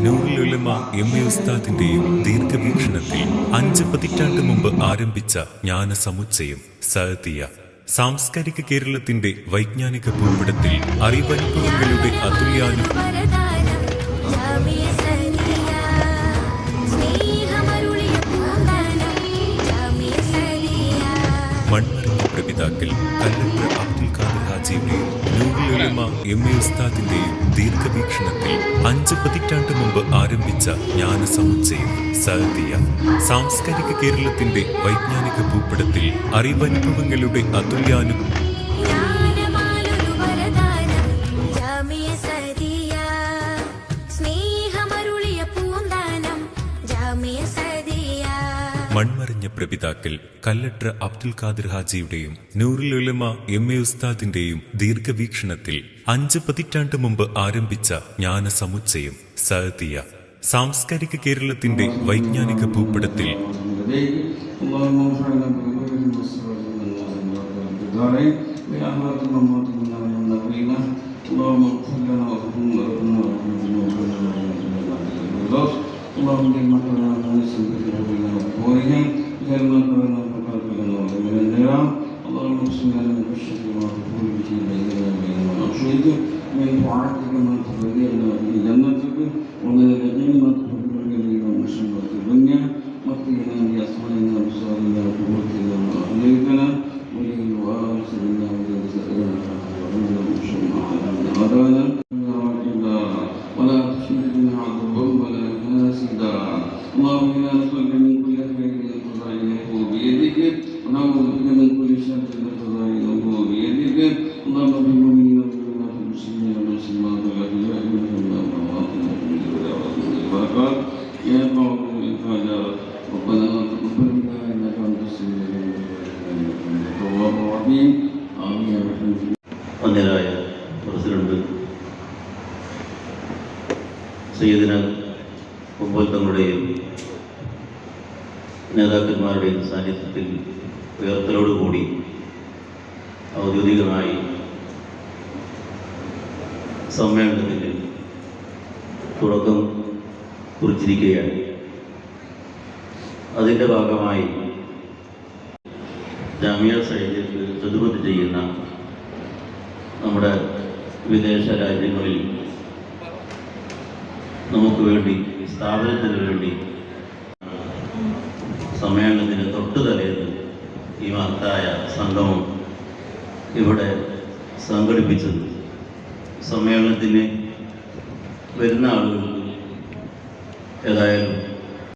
നൂറുൽ ഉലമ MA. ഉസ്താദിന്റെയും ദീർഘവീക്ഷണത്തിൽ 5 പതിറ്റാണ്ട് മുമ്പ് ആരംഭിച്ച ജ്ഞാനസമുച്ചയം സഅദിയ സാംസ്കാരിക കേരളത്തിന്റെ വൈജ്ഞാനിക ഭൂപടത്തിൽ അറിവനുഭവങ്ങളുടെ മൺമറഞ്ഞ പ്രപിതാക്കൾ കല്ലട്ര അബ്ദുൽ ഖാദിർ ഹാജിയുടെയും നൂറുൽ ഉലമ എം.എ. ഉസ്താദിന്റെയും ദീർഘവീക്ഷണത്തിൽ 5 പതിറ്റാണ്ട് മുമ്പ് ആരംഭിച്ച ജ്ഞാനസമുച്ചയം സഅദിയ സാംസ്കാരിക കേരളത്തിന്റെ വൈജ്ഞാനിക ഭൂപടത്തിൽ അറിവനുഭവങ്ങളുടെ മൺമറഞ്ഞ പ്രപിതാക്കൾ കല്ലട്ര അബ്ദുൽ ഖാദിർ ഹാജിയുടെയും നൂറുൽ ഉലമ എം.എ. ഉസ്താദിന്റെയും ദീർഘവീക്ഷണത്തിൽ 5 പതിറ്റാണ്ട് മുമ്പ് ആരംഭിച്ച ജ്ഞാനസമുച്ചയം സഅദിയ സാംസ്കാരിക കേരളത്തിന്റെ വൈജ്ഞാനിക ഭൂപടത്തിൽ വന്യരായ പ്രസിഡന്റ് സയ്യിദ്ന തങ്ങളുടെയും നേതാക്കന്മാരുടെയും സാന്നിധ്യത്തിൽ ഉയർത്തലോടുകൂടി ഔദ്യോഗികമായി സമ്മേളനത്തിന് തുടക്കം കുറിച്ചിരിക്കുകയാണ്. അതിൻ്റെ ഭാഗമായി ജാമിയ സയ്യിദിൽ ഖിദ്മത്ത് ചെയ്യുന്ന നമ്മുടെ വിദേശ രാജ്യങ്ങളിൽ നമുക്ക് വേണ്ടി സ്ഥാപനത്തിന് വേണ്ടി സമ്മേളനത്തിന് തൊട്ടു തലേന്ന് ഈ മഹത്തായ സംഗമം ഇവിടെ സംഘടിപ്പിച്ചത്. സമ്മേളനത്തിന് വരുന്ന ആളുകൾക്ക് ഏതായാലും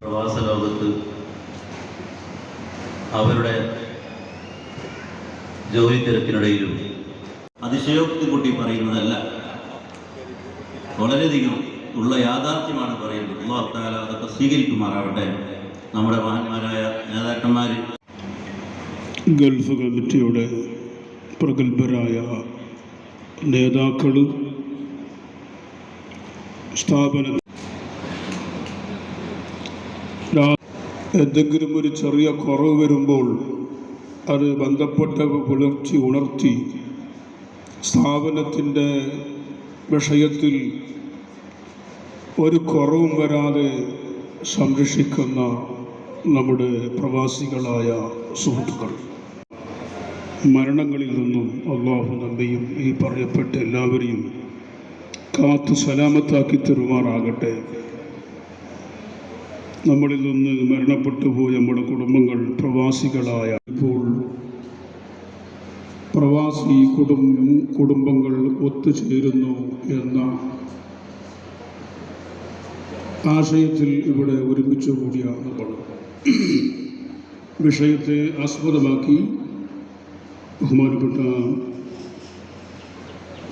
പ്രവാസ ലോകത്ത് അവരുടെ ജോലി തിരക്കിനിടയിലും അതിശയോക്തി കൂട്ടി പറയുന്നതല്ല, വളരെയധികം ഉള്ള യാഥാർത്ഥ്യമാണ് പറയുന്നത്. അല്ലാഹു തആല അതൊക്കെ സ്വീകരിക്കുമാറാവട്ടെ. നമ്മുടെ മഹാന്മാരായ നേതാക്കന്മാർ, ഗൾഫ് കമ്മിറ്റിയുടെ പ്രഗത്ഭരായ നേതാക്കൾ, സ്ഥാപന എന്തെങ്കിലും ഒരു ചെറിയ കുറവ് വരുമ്പോൾ അത് ബന്ധപ്പെട്ടവ ഉണർത്തി സ്ഥാപനത്തിൻ്റെ വിഷയത്തിൽ ഒരു കുറവും വരാതെ സംരക്ഷിക്കുന്ന നമ്മുടെ പ്രവാസികളായ സുഹൃത്തുക്കൾ, മരണങ്ങളിൽ നിന്നും അല്ലാഹു നമ്മയും ഈ പറയപ്പെട്ട എല്ലാവരെയും കാത്തു സലാമത്താക്കി തരുമാറാകട്ടെ. നമ്മളിൽ നിന്ന് മരണപ്പെട്ടു പോയ നമ്മുടെ കുടുംബങ്ങൾ പ്രവാസികളായ, ഇപ്പോൾ പ്രവാസി കുടുംബങ്ങൾ ഒത്തുചേരുന്നു എന്ന ആശയത്തിൽ ഇവിടെ ഒരുമിച്ച് കൂടിയ നമ്മൾ വിഷയത്തെ ആസ്പദമാക്കി ബഹുമാനപ്പെട്ട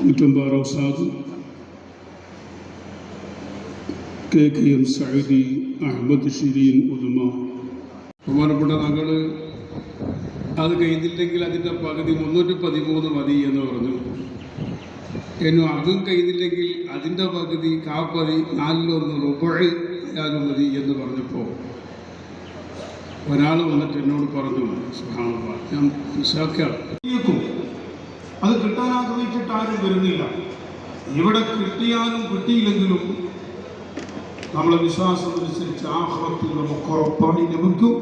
കുറ്റമ്പാറ ഉസ്താദ്, KKM സഈദി, അഹമ്മദ് ഷിരീൻ ഉദമ, ബഹുമാനപ്പെട്ട തങ്ങൾ അത് കഴിഞ്ഞില്ലെങ്കിൽ അതിൻ്റെ പകുതി 313 മതി എന്ന് പറഞ്ഞു. എന്നു അതും കഴിഞ്ഞില്ലെങ്കിൽ അതിൻ്റെ പകുതി കാപ്പതി 4-1 റുബഅ് ആയാലും മതി എന്ന് പറഞ്ഞപ്പോൾ ഒരാൾ വന്നിട്ട് എന്നോട് പറഞ്ഞു, സുബ്ഹാനല്ലാഹ്, ഞാൻ മനസ്സിലാക്കിയാണ്, അത് കിട്ടാൻ ആഗ്രഹിച്ചിട്ട് ആരും വരുന്നില്ല. ഇവിടെ കിട്ടിയാലും കിട്ടിയില്ലെങ്കിലും നമ്മളെ വിശ്വാസം അനുസരിച്ച് ആഖിറത്തിൽ നമുക്ക് ഉറപ്പായി ലഭിക്കും.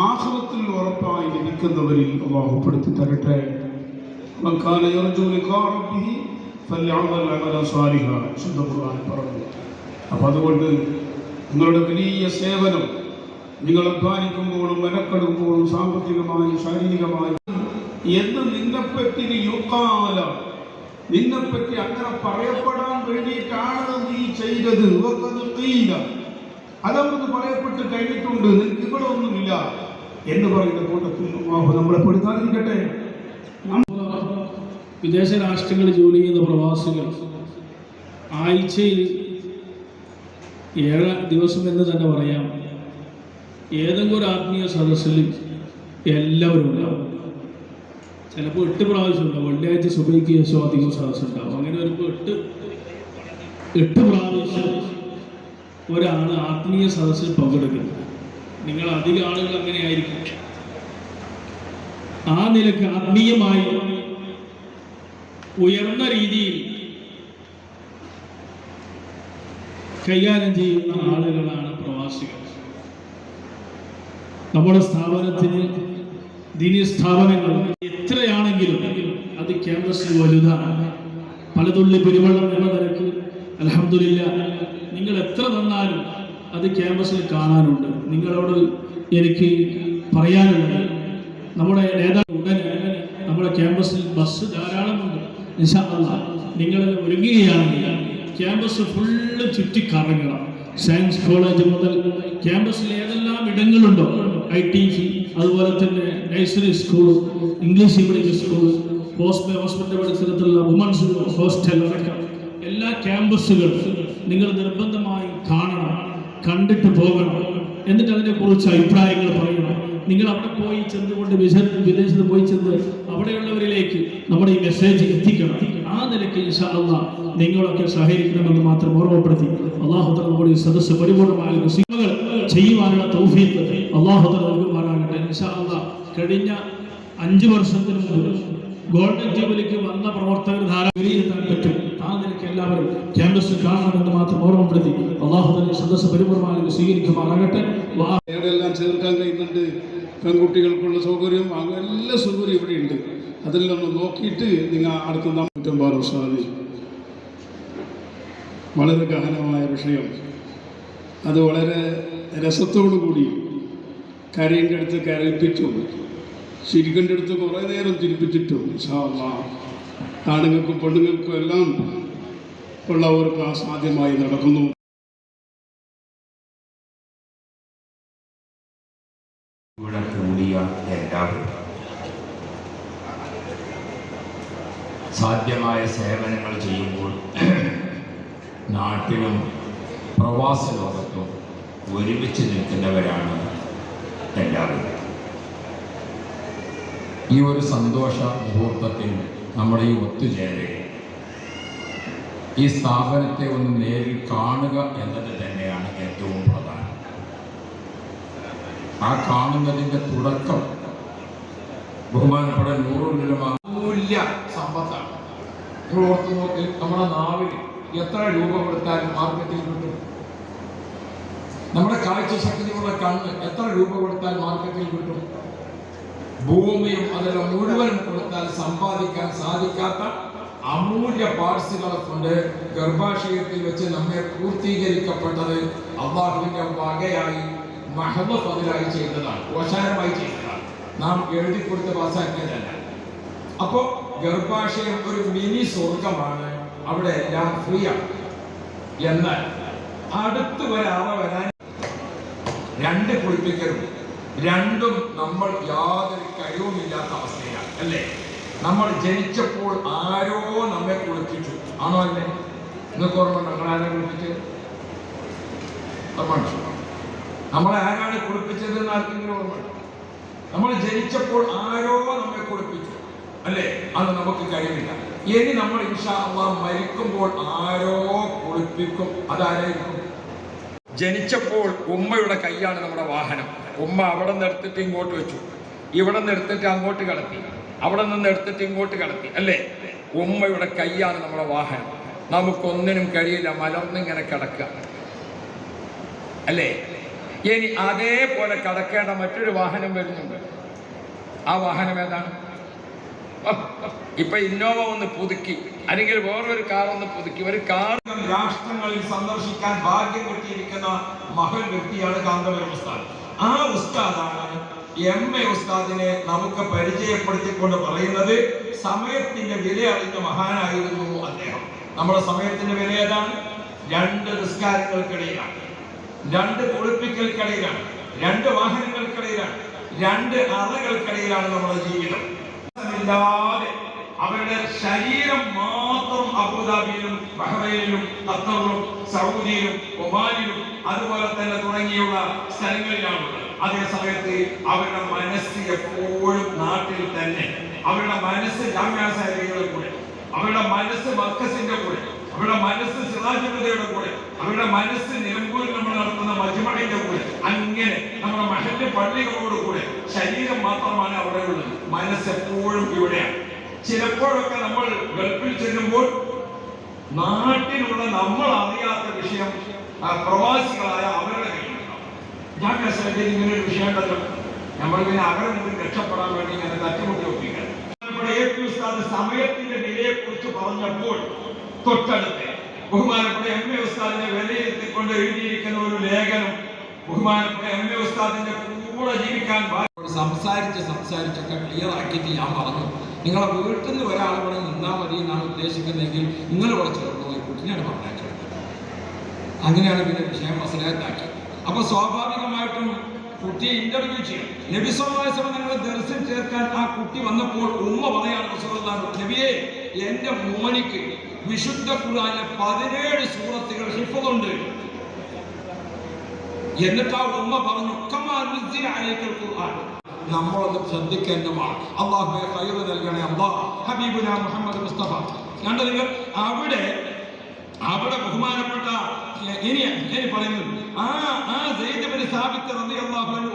ആഖിറത്തിൽ ഉറപ്പായി ലഭിക്കുന്നവരിൽ അല്ലാഹു പെടുത്തി തരട്ടെ. മൻ കാന യർജു ലിഖാ റബ്ബിഹി ഫല്യഅമൽ അമലൻ സാലിഹാ വിശുദ്ധ ഖുർആൻ പറഞ്ഞു. അപ്പം അതുകൊണ്ട് നിങ്ങളുടെ വലിയ സേവനം നിങ്ങൾ അധ്വാനിക്കുമ്പോഴും മെനക്കെടുമ്പോഴും സാമ്പത്തികമായി ശാരീരികമായി എന്ന് നിന്നെപ്പറ്റി യുക്കാല നിന്നെപ്പറ്റി അങ്ങനെ പറയപ്പെടാൻ വേണ്ടിയിട്ടാണ് നീ ചെയ്തത്. അതവർക്ക് പറയപ്പെട്ട് കഴിഞ്ഞിട്ടുണ്ട്, നിനക്ക് ഇവിടെ ഒന്നുമില്ല എന്ന് പറയുന്ന കൂട്ടത്തിൽ അല്ലാഹു നമ്മളെ പെടുത്താതിരിക്കട്ടെ. വിദേശ രാഷ്ട്രങ്ങളിൽ ജോലി ചെയ്യുന്ന പ്രവാസികൾ ആഴ്ചയിൽ 7 ദിവസം എന്ന് തന്നെ പറയാം ഏതെങ്കിലും ഒരു ആത്മീയ സദസ്സിൽ എല്ലാവരും ഉണ്ടാവും. ചിലപ്പോൾ 8 പ്രാവശ്യം ഉണ്ടാവും. വെള്ളിയാഴ്ച സുബഹിക്ക് ശേഷം അധികം സദസ്സുണ്ടാവും. അങ്ങനെ വരുമ്പോൾ 8 പ്രാവശ്യം ഒരാൾ ആത്മീയ സദസ്സിൽ പങ്കെടുക്കുന്നത്. നിങ്ങൾ അധികം ആളുകൾ അങ്ങനെയായിരിക്കും. ആ നിലക്ക് ആത്മീയമായി ഉയർന്ന രീതിയിൽ കൈകാര്യം ചെയ്യുന്ന ആളുകളാണ് പ്രവാസികൾ. നമ്മുടെ സ്ഥാപനത്തിന് ദീനീ സ്ഥാപനങ്ങൾ എത്രയാണെങ്കിലും അത് ക്യാമ്പസിൽ വലുതാണ്. പലതുള്ളി പെരുവെള്ളം എന്ന നിലക്ക് അൽഹംദുലില്ലാഹ് നിങ്ങൾ എത്ര തന്നാലും അത് ക്യാമ്പസിൽ കാണാനുണ്ട്. നിങ്ങളോട് എനിക്ക് പറയാനുള്ളത് നമ്മുടെ നേതാവ് ഉടനെ നമ്മുടെ ക്യാമ്പസിൽ ബസ് ധാരാളമുണ്ട്. ഇൻഷാ അല്ലാഹ് നിങ്ങൾ ഒരുങ്ങുകയാണെങ്കിൽ ക്യാമ്പസ് ഫുള്ള് ചുറ്റിക്കറങ്ങണം. സയൻസ് കോളേജ് മുതൽ ക്യാമ്പസിൽ ഏതെല്ലാം ഇടങ്ങളുണ്ടോ, ITC, അതുപോലെ തന്നെ nursery school, English medium school, hospital പരിസരത്തുള്ള വുമൻസ് ഹോസ്റ്റൽ അടക്കം എല്ലാ ക്യാമ്പസുകളും നിങ്ങൾ നിർബന്ധമായും കാണണം, കണ്ടിട്ട് പോകണം. എന്നിട്ട് അതിനെക്കുറിച്ച് അഭിപ്രായങ്ങൾ പറയണം. നിങ്ങൾ അവിടെ പോയി ചെന്നുകൊണ്ട് വിദേശത്ത് പോയി ചെന്ന് അവിടെയുള്ളവരിലേക്ക് നമ്മുടെ ഈ മെസ്സേജ് എത്തിക്കണം. ആ നിലയ്ക്ക് ഇൻഷാ അല്ലാഹ് നിങ്ങളൊക്കെ സഹകരിക്കണമെന്ന് മാത്രം ഓർമ്മപ്പെടുത്തി അല്ലാഹു തആല നമ്മുടെ ഈ സദസ്സ് പരിപൂർണമായ മുസ്ലിമുകൾ ചെയ്യുവാനുള്ള തൗഫീഖ് അല്ലാഹു തആല നൽകുമാറാകട്ടെ. ഇൻഷാ അല്ലാഹ് കഴിഞ്ഞ 5 വർഷത്തിന് മുമ്പ് ഗോൾഡൻ ജൂബിലിക്ക് വന്ന പ്രവർത്തകർ ധാരാളം വിലയിരുത്താൻ പറ്റും. ആ നിലയ്ക്ക് എല്ലാവരും ക്യാമ്പസ് കാണണമെന്ന് മാത്രം ഓർമ്മപ്പെടുത്തി അല്ലാഹു തആല സദസ്സ് പരിപൂർണമായി സ്വീകരിക്കുമാറാകട്ടെ. എല്ലാം ചേർക്കാൻ കഴിയുന്നുണ്ട്. പെൺകുട്ടികൾക്കുള്ള സൗകര്യം എല്ലാ സൗകര്യം ഇവിടെ ഉണ്ട്. അതെല്ലാം ഒന്ന് നോക്കിയിട്ട് നിങ്ങൾ അടുത്ത 150 സാധിക്കും. വളരെ ഗഹനമായ വിഷയം. അത് വളരെ രസത്തോടു കൂടി കരയിൻ്റെ അടുത്ത് കരയിപ്പിച്ചു, ശരിക്കൻ്റെ അടുത്ത് കുറേ നേരം തിരിപ്പിച്ചിട്ടു. ഇൻഷാ അല്ലാഹ് ആണുങ്ങൾക്കും പെണ്ണുങ്ങൾക്കും എല്ലാം ഉള്ള ഒരു ക്ലാസ് ആദ്യമായി നടക്കുന്നു. ഇവിടെ കൂടിയ എല്ലാവരും സാധ്യമായ സേവനങ്ങൾ ചെയ്യുമ്പോൾ നാട്ടിലും പ്രവാസ ലോകത്തും ഒരുമിച്ച് നിൽക്കുന്നവരാണ് എല്ലാവരും. ഈ ഒരു സന്തോഷ മുഹൂർത്തത്തിൽ നമ്മുടെ ഈ ഒത്തുചേരൽ ഈ സ്ഥാപനത്തെ ഒന്ന് നേരിൽ കാണുക എന്നത് തന്നെയാണ് ഏറ്റവും പ്രധാനം. ആ കാണുന്നതിൻ്റെ തുടക്കം ബഹുമാനപ്പെട്ട നൂറുൽ ഉലമ മൂല്യ സമ്പത്താണ്. നിങ്ങൾ ഓർത്ത് നോക്കി, നമ്മുടെ നാവിൽ എത്ര രൂപ കൊടുത്താലും മാർക്കറ്റിൽ കിട്ടും. നമ്മുടെ കാഴ്ച ശക്തിയുള്ള കണ്ണ് എത്ര രൂപ കൊടുത്താൽ മാർക്കറ്റിൽ കിട്ടും. ഭൂമിയും അതെല്ലാം മുഴുവൻ കൊടുത്താൽ സമ്പാദിക്കാൻ സാധിക്കാത്ത അമൂല്യ പാർട്സുകളെ കൊണ്ട് ഗർഭാശയത്തിൽ വെച്ച് നമ്മെ പൂർത്തീകരിക്കപ്പെട്ടത് അല്ലാഹുവിന്റെ വകയായി മഹബ ഫദിലായി ചെയ്തതാണ്, ഓശാരമായി ചെയ്തതാണ്. നാം എഴുതി കൊടുത്ത് പാസ്സാക്കിയതല്ല. അപ്പോൾ ഗർഭാശയം ഒരു മിനി സ്വർഗമാണ്. അവിടെ എല്ലാം ഫ്രീ ആണ്. എന്നാൽ അടുത്ത് വരാൻ 2 കുളിപ്പിക്കലും രണ്ടും നമ്മൾ യാതൊരു കഴിവുമില്ലാത്ത അവസ്ഥയിലാണ്, അല്ലേ? നമ്മൾ ജനിച്ചപ്പോൾ ആരോ നമ്മെ കുളിപ്പിച്ചു, ആണോ അല്ലേ? നിങ്ങൾക്ക് ഓർമ്മ നമ്മളാരെ കുളിപ്പിച്ചത്? നമ്മളെ ആരാണ് കുളിപ്പിച്ചതെന്ന് ആർക്കെങ്കിലും ഓർമ്മ? നമ്മൾ ജനിച്ചപ്പോൾ ആരോ നമ്മെ കുളിപ്പിച്ചു, അല്ലേ? അത് നമുക്ക് കഴിവില്ല. ഇനി നമ്മൾ ഇൻഷാ അല്ലാഹ് മരിക്കുമ്പോൾ ആരോ കുളിപ്പിക്കും. അതാരായിരിക്കും? ജനിച്ചപ്പോൾ ഉമ്മയുടെ കൈയാണ് നമ്മുടെ വാഹനം. ഉമ്മ അവിടെ നിന്ന് എടുത്തിട്ട് ഇങ്ങോട്ട് വെച്ചു, ഇവിടെ നിന്ന് എടുത്തിട്ട് അങ്ങോട്ട് കടത്തി, അവിടെ നിന്ന് എടുത്തിട്ട് ഇങ്ങോട്ട് കടത്തി, അല്ലേ? ഉമ്മയുടെ കൈയാണ് നമ്മുടെ വാഹനം. നമുക്കൊന്നിനും കഴിയില്ല, മലർന്നിങ്ങനെ കിടക്കുക. അല്ലേ? ഇനി അതേപോലെ കടക്കേണ്ട മറ്റൊരു വാഹനം വരുന്നുണ്ട്. ആ വാഹനം ഏതാണ്? ഇപ്പൊ ഇന്നോവ ഒന്ന് പുതുക്കി, അല്ലെങ്കിൽ വേറൊരു കാർ ഒന്ന് പുതുക്കി. ഒരു കാർ രാഷ്ട്രങ്ങളിൽ സന്ദർശിക്കാൻ ഭാഗ്യം കിട്ടിയിരിക്കുന്ന മഹൽ വ്യക്തിയാണ് കാന്തപുരം ഉസ്താദ്. ആ ഉസ്താദാണ് MA ഉസ്താദിനെ നമുക്ക് പരിചയപ്പെടുത്തിക്കൊണ്ട് പറയുന്നത് സമയത്തിന്റെ വില അറിഞ്ഞ മഹാനായിരുന്നു അദ്ദേഹം. നമ്മുടെ സമയത്തിന്റെ വില ഏതാണ്? 2 നിസ്കാരങ്ങൾക്കിടയിലാണ്, 2 കുളിപ്പിക്കൽക്കിടയിലാണ്, 2 വാഹനങ്ങൾക്കിടയിലാണ്, 2 അറകൾക്കിടയിലാണ് നമ്മുടെ ജീവിതം. അവരുടെ ശരീരം മാത്രം അബുദാബിയിലും ബഹ്റൈനിലും ഖത്തറിലും സൗദിയിലും ഒമാനിലും അതുപോലെ തന്നെ തുടങ്ങിയുള്ള സ്ഥലങ്ങളിലാണുള്ളത്. അതേ സമയത്ത് അവരുടെ മനസ്സ് എപ്പോഴും നാട്ടിൽ തന്നെ. അവരുടെ മനസ്സ് ജാമ്യ സാഹിബികളുടെ കൂടെ, അവരുടെ മനസ്സ് മർക്കസിന്റെ കൂടെ, അവരുടെ മനസ്സ് സിറാജുദ്ദയുടെ കൂടെ, അവരുടെ മനസ്സ് നിലമ്പൂരിൽ നമ്മൾ നടത്തുന്ന മജ്മഅിന്റെ കൂടെ, അങ്ങനെ നമ്മുടെ മഹല്ല് പള്ളികളോട് കൂടെ. ശരീരം മാത്രമാണ് അവിടെ ഉള്ളത്, മനസ്സ് എപ്പോഴും ഇവിടെയാണ്. ചിലപ്പോഴൊക്കെ നമ്മൾ ഗൾഫിൽ ചെല്ലുമ്പോൾ നാട്ടിലുള്ള നമ്മൾ അറിയാത്ത വിഷയം പ്രവാസികളായ അവരുടെ കയ്യിലുണ്ടാവും. ഞാൻ മനസ്സിലാക്കി ഇങ്ങനെ ഒരു വിഷയം ഉണ്ടല്ലോ, നമ്മൾ പിന്നെ അവരെ മുമ്പിൽ രക്ഷപ്പെടാൻ വേണ്ടി ഇങ്ങനെ തട്ടിമുട്ടി ഒപ്പിക്കണം. സമയത്തിന്റെ വിലയെ കുറിച്ച് പറഞ്ഞപ്പോൾ തൊട്ടടുത്ത് ബഹുമാനപ്പെട്ട MA ഉസ്താദിനെ വിലയിരുത്തിക്കൊണ്ട് എഴുതിയിരിക്കുന്ന ഒരു ലേഖനം ബഹുമാനപ്പെട്ട MA ഉസ്താദിന്റെ കൂടെ ജീവിക്കാൻ സംസാരിച്ചൊക്കെ ക്ലിയർ ആക്കിയിട്ട് ഞാൻ പറഞ്ഞു, നിങ്ങളെ വീട്ടിൽ നിന്ന് ഒരാൾ ഇവിടെ നിന്നാൽ മതി എന്നാണ് ഉദ്ദേശിക്കുന്നതെങ്കിൽ നിങ്ങൾ ഇവിടെ ചേർന്നു ഈ കുട്ടിനെയാണ് പറഞ്ഞേക്കുന്നത്. അങ്ങനെയാണ് പിന്നെ വിഷയം മസലത്താക്കി. അപ്പൊ സ്വാഭാവികമായിട്ടും കുട്ടിയെ ഇന്റർവ്യൂ ചെയ്യും. നബി സല്ലല്ലാഹു അലൈഹി വസല്ലം നിങ്ങളെ ദർശനം ചേർക്കാൻ ആ കുട്ടി വന്നപ്പോൾ ഉമ്മ പറയാണ്, റസൂലുള്ളാഹി നബിയേ, എന്റെ മോനിക്ക് വിശുദ്ധ ഖുർആനിലെ 17 സൂറത്തുകൾ ഹിഫ്ളുണ്ട്. എന്നിട്ട് ആ ഉമ്മ പറഞ്ഞു, നമ്മളൊന്ന് ശ്രദ്ധിക്കേണ്ടതാണ്. അല്ലാഹുവേ ഖൈർ നൽകണേ അല്ലാഹ്, ഹബീബുനാ മുഹമ്മദ് മുസ്തഫ. കണ്ടോ നിങ്ങൾ? അവിടെ ബഹുമാനപ്പെട്ട ഇനി പറയുന്നത് ആ സെയ്ദ് ഇബ്നു സാബിത്ത് റളിയല്ലാഹു അൻഹു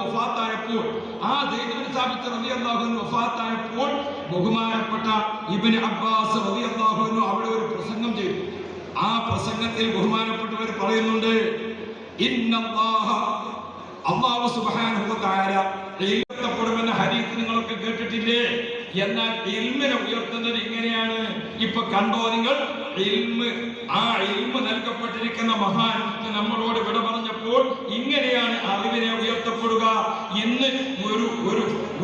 വഫാത്തായപ്പോൾ ബഹുമാനപ്പെട്ട ഇബ്നു അബ്ബാസ് റളിയല്ലാഹു അൻഹു അവിടെ ഒരു പ്രസംഗം ചെയ്തു. ആ പ്രസംഗത്തിൽ ബഹുമാനപ്പെട്ടവർ പറയുന്നുണ്ട്, അല്ലാഹു സുബ്ഹാനഹു വ തആല ഉയർത്തപ്പെടുമെന്ന ഹദീസ് നിങ്ങളൊക്കെ കേട്ടിട്ടില്ലേ? എന്നാൽ ഇൽമിനെ ഉയർത്തുന്നത് ഇങ്ങനെയാണ്. ഇപ്പൊ കണ്ടോ നിങ്ങൾ, ആ ഇൽമ് നൽകപ്പെട്ടിരിക്കുന്ന മഹാൻ നമ്മളോട് വിട പറഞ്ഞപ്പോൾ ഇങ്ങനെയാണ് അറിവിനെ ഉയർത്തപ്പെടുക. ഇന്ന്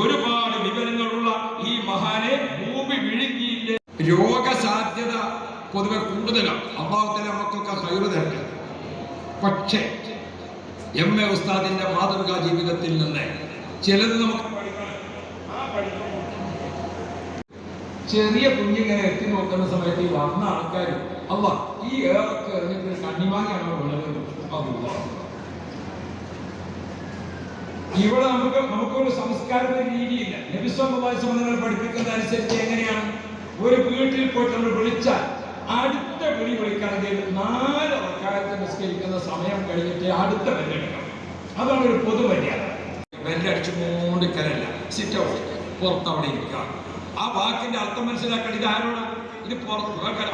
ഒരുപാട് വിവരങ്ങളുള്ള ഈ മഹാനെ ഭൂമി വിഴുങ്ങിയില്ലേ. രോഗസാധ്യത പൊതുവെ കൂടുതലാണ്. അല്ലാഹു തആല നമുക്കൊക്കെ ഖൈർ തരട്ടെ. പക്ഷേ MA ഉസ്താദിന്റെ മാതൃകാ ജീവിതത്തിൽ നിന്ന് ചിലത് നമുക്ക് പഠിക്കണം. ചെറിയ കുഞ്ഞിങ്ങനെ എത്തി നോക്കുന്ന സമയത്ത് ഈ വന്ന ആൾക്കാർ അല്ലാ ഈ ഏറൊക്കെ എറിഞ്ഞിട്ട് കണ്ണിമാങ്ങാണോ ഉള്ളത്. ഇവിടെ നമുക്കൊരു സംസ്കാരത്തിന്റെ രീതിയില്ല. നബി സല്ലല്ലാഹു അലൈഹി വസല്ലം പഠിപ്പിക്കുന്നത് അനുസരിച്ച് എങ്ങനെയാണ്? ഒരു വീട്ടിൽ പോയിട്ട് നമ്മൾ വിളിച്ചാൽ അടുത്ത വിളിക്കണമെങ്കിൽ 4 റക്അത്ത് നിസ്കരിക്കുന്ന സമയം കഴിഞ്ഞിട്ട് അടുത്ത ബെല്ലെടുക്കണം. അതാണ് ഒരു പൊതുമര്യാദ. ബെല്ലടിച്ചുകൊണ്ടിരിക്കലല്ല, സിറ്റ് ഔട്ട്, പുറത്തവിടെ ഇരിക്കുക. ആ വാക്കിന്റെ അർത്ഥം മനസ്സിലാക്കണം. ഇത് ആരോടാ? ഇത്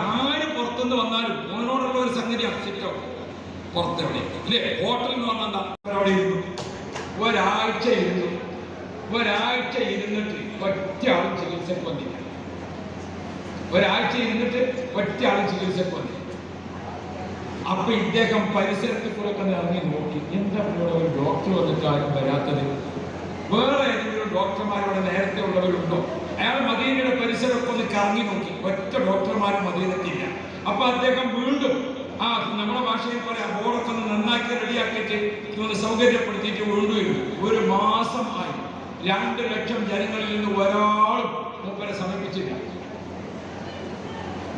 ആര് പുറത്തുനിന്ന് വന്നാലും മോനോടുള്ള ഒരു സംഗതിയാണ് സിറ്റ് ഔട്ട്, പുറത്തെവിടെ ഇല്ലേ? ഹോട്ടലിൽ നിന്ന് വന്നാ അവിടെ ഇരുന്നു, ഒരാഴ്ച ഇരുന്നിട്ട് ഒറ്റ ആളും ചികിത്സക്ക് വന്നില്ല. ഒരാഴ്ച ഇരുന്നിട്ട് ഒറ്റ ആളും ചികിത്സക്ക് വന്നില്ല. അപ്പൊ ഇദ്ദേഹം പരിസരത്തിൽ കൂടെ ഒക്കെ ഇറങ്ങി നോക്കി, എന്താ കൂടെ ഒരു ഡോക്ടർ വന്നിട്ട് ആരും വരാത്തത്? വേറെ ഏതെങ്കിലും ഡോക്ടർമാരോട് നേരത്തെ ഉള്ളവരുണ്ടോ? അയാൾ മദീനയുടെ പരിസരമൊക്കെ ഒന്ന് കറങ്ങി നോക്കി, ഒറ്റ ഡോക്ടർമാരും മദീനത്തില്ല. അപ്പൊ അദ്ദേഹം വീണ്ടും നമ്മുടെ ഭാഷയിൽ പറയാം, ബോർഡൊക്കെ ഒന്ന് നന്നാക്കി റെഡിയാക്കിയിട്ട് ഒന്ന് സൗകര്യപ്പെടുത്തിയിട്ട് കൊണ്ടുവരുന്നു. 1 മാസം ആയി. 2 ലക്ഷം ജനങ്ങളിൽ നിന്ന് ഒരാളും മൂപ്പരെ സമീപിച്ചില്ല.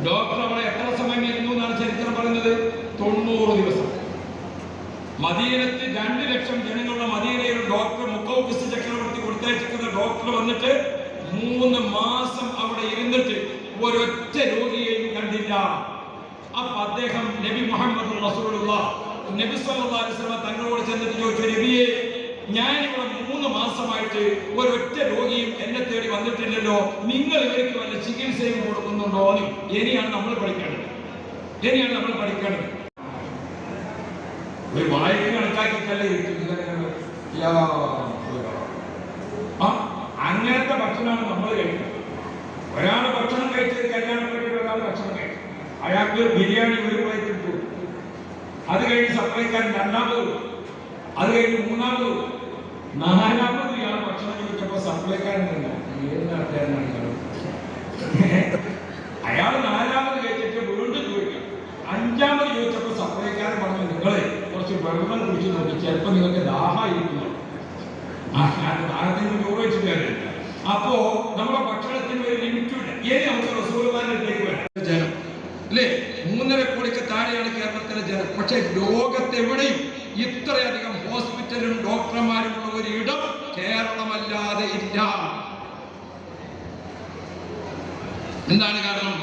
ഡോക്ടർ അവിടെ എത്ര സമയം ഇരുന്നു എന്നാണ് ചരിത്രം പറയുന്നത്? 90 ദിവസം. മദീനത്ത് 2 ലക്ഷം ജനങ്ങളുള്ള മദീനയിൽ ഡോക്ടർ മുഖൌഖിസ് ചക്രവർത്തി കൊടുത്തയച്ചിരിക്കുന്ന ഡോക്ടർ വന്നിട്ട് 3 മാസം അവിടെ ഇരുന്നിട്ട് ഒരൊറ്റ രോഗിയെയും കണ്ടില്ല. അപ്പൊ അദ്ദേഹം നബി മുഹമ്മദ് റസൂലുള്ളാഹി നബി സല്ലല്ലാഹു അലൈഹി വസല്ലം തങ്ങളോട് ചെന്നിട്ട് ചോദിച്ചു, നബിയെ, ഞാനിവിടെ 3 മാസമായിട്ട് ഒരൊറ്റ രോഗിയും എന്നെ തേടി വന്നിട്ടില്ലല്ലോ, നിങ്ങൾ ഇവർക്ക് വല്ല ചികിത്സയും കൊടുക്കുന്നുണ്ടോ? ഇനിയാണ് നമ്മൾ പഠിക്കേണ്ടത്. ഒരു വായ്പ കണക്കാക്കിയിട്ടല്ലേ അങ്ങനത്തെ ഭക്ഷണമാണ് നമ്മൾ കഴിക്കുന്നത്. ഒരാൾ ഭക്ഷണം കഴിച്ചത് കല്യാണപ്പെട്ടിട്ട് ഒരാൾ ഭക്ഷണം കഴിക്കും, അയാൾക്ക് ബിരിയാണി ഒരു പ്ലേറ്റ് ഇട്ടു, അത് കഴിഞ്ഞ് സപ്ലൈക്കാരൻ രണ്ടാമത്, അത് കഴിഞ്ഞ് മൂന്നാമത്, നാലാമത് ഇയാൾ ഭക്ഷണം കഴിച്ചപ്പോൾ സപ്ലൈക്കാരൻ ഏത് നാട്ടുകാരനാണ് അയാൾ നാലാമത് കഴിച്ചിട്ട് വീണ്ടും ചോദിക്കാം. അഞ്ചാമത് ചോദിച്ചപ്പോൾ സപ്ലൈക്കാരൻ പറഞ്ഞു, നിങ്ങളെ കുറച്ച് വെള്ളം കുടിച്ച് നോക്കി, ചിലപ്പോൾ നിങ്ങൾക്ക് ദാഹമായിരിക്കുന്നു. ദാഹത്തിന് ചോറ് വെച്ചിട്ട് അപ്പോ നമ്മുടെ ഭക്ഷണത്തിന് ഒരു ലിമിറ്റില്ല. ഇനി നമുക്ക് റസൂലുള്ളാഹിയിലേക്ക് വരാം. ജനം അല്ലേ, 3.5 കോടിക്ക് താഴെയാണ് കേരളത്തിലെ ജനം. പക്ഷെ ലോകത്തെവിടെയും ഇത്രയധികം ഹോസ്പിറ്റലും ഡോക്ടർമാരും ഉള്ള ഒരു ഇടം കേരളമല്ലാതെ ഇല്ല. എന്താണ് കാരണം?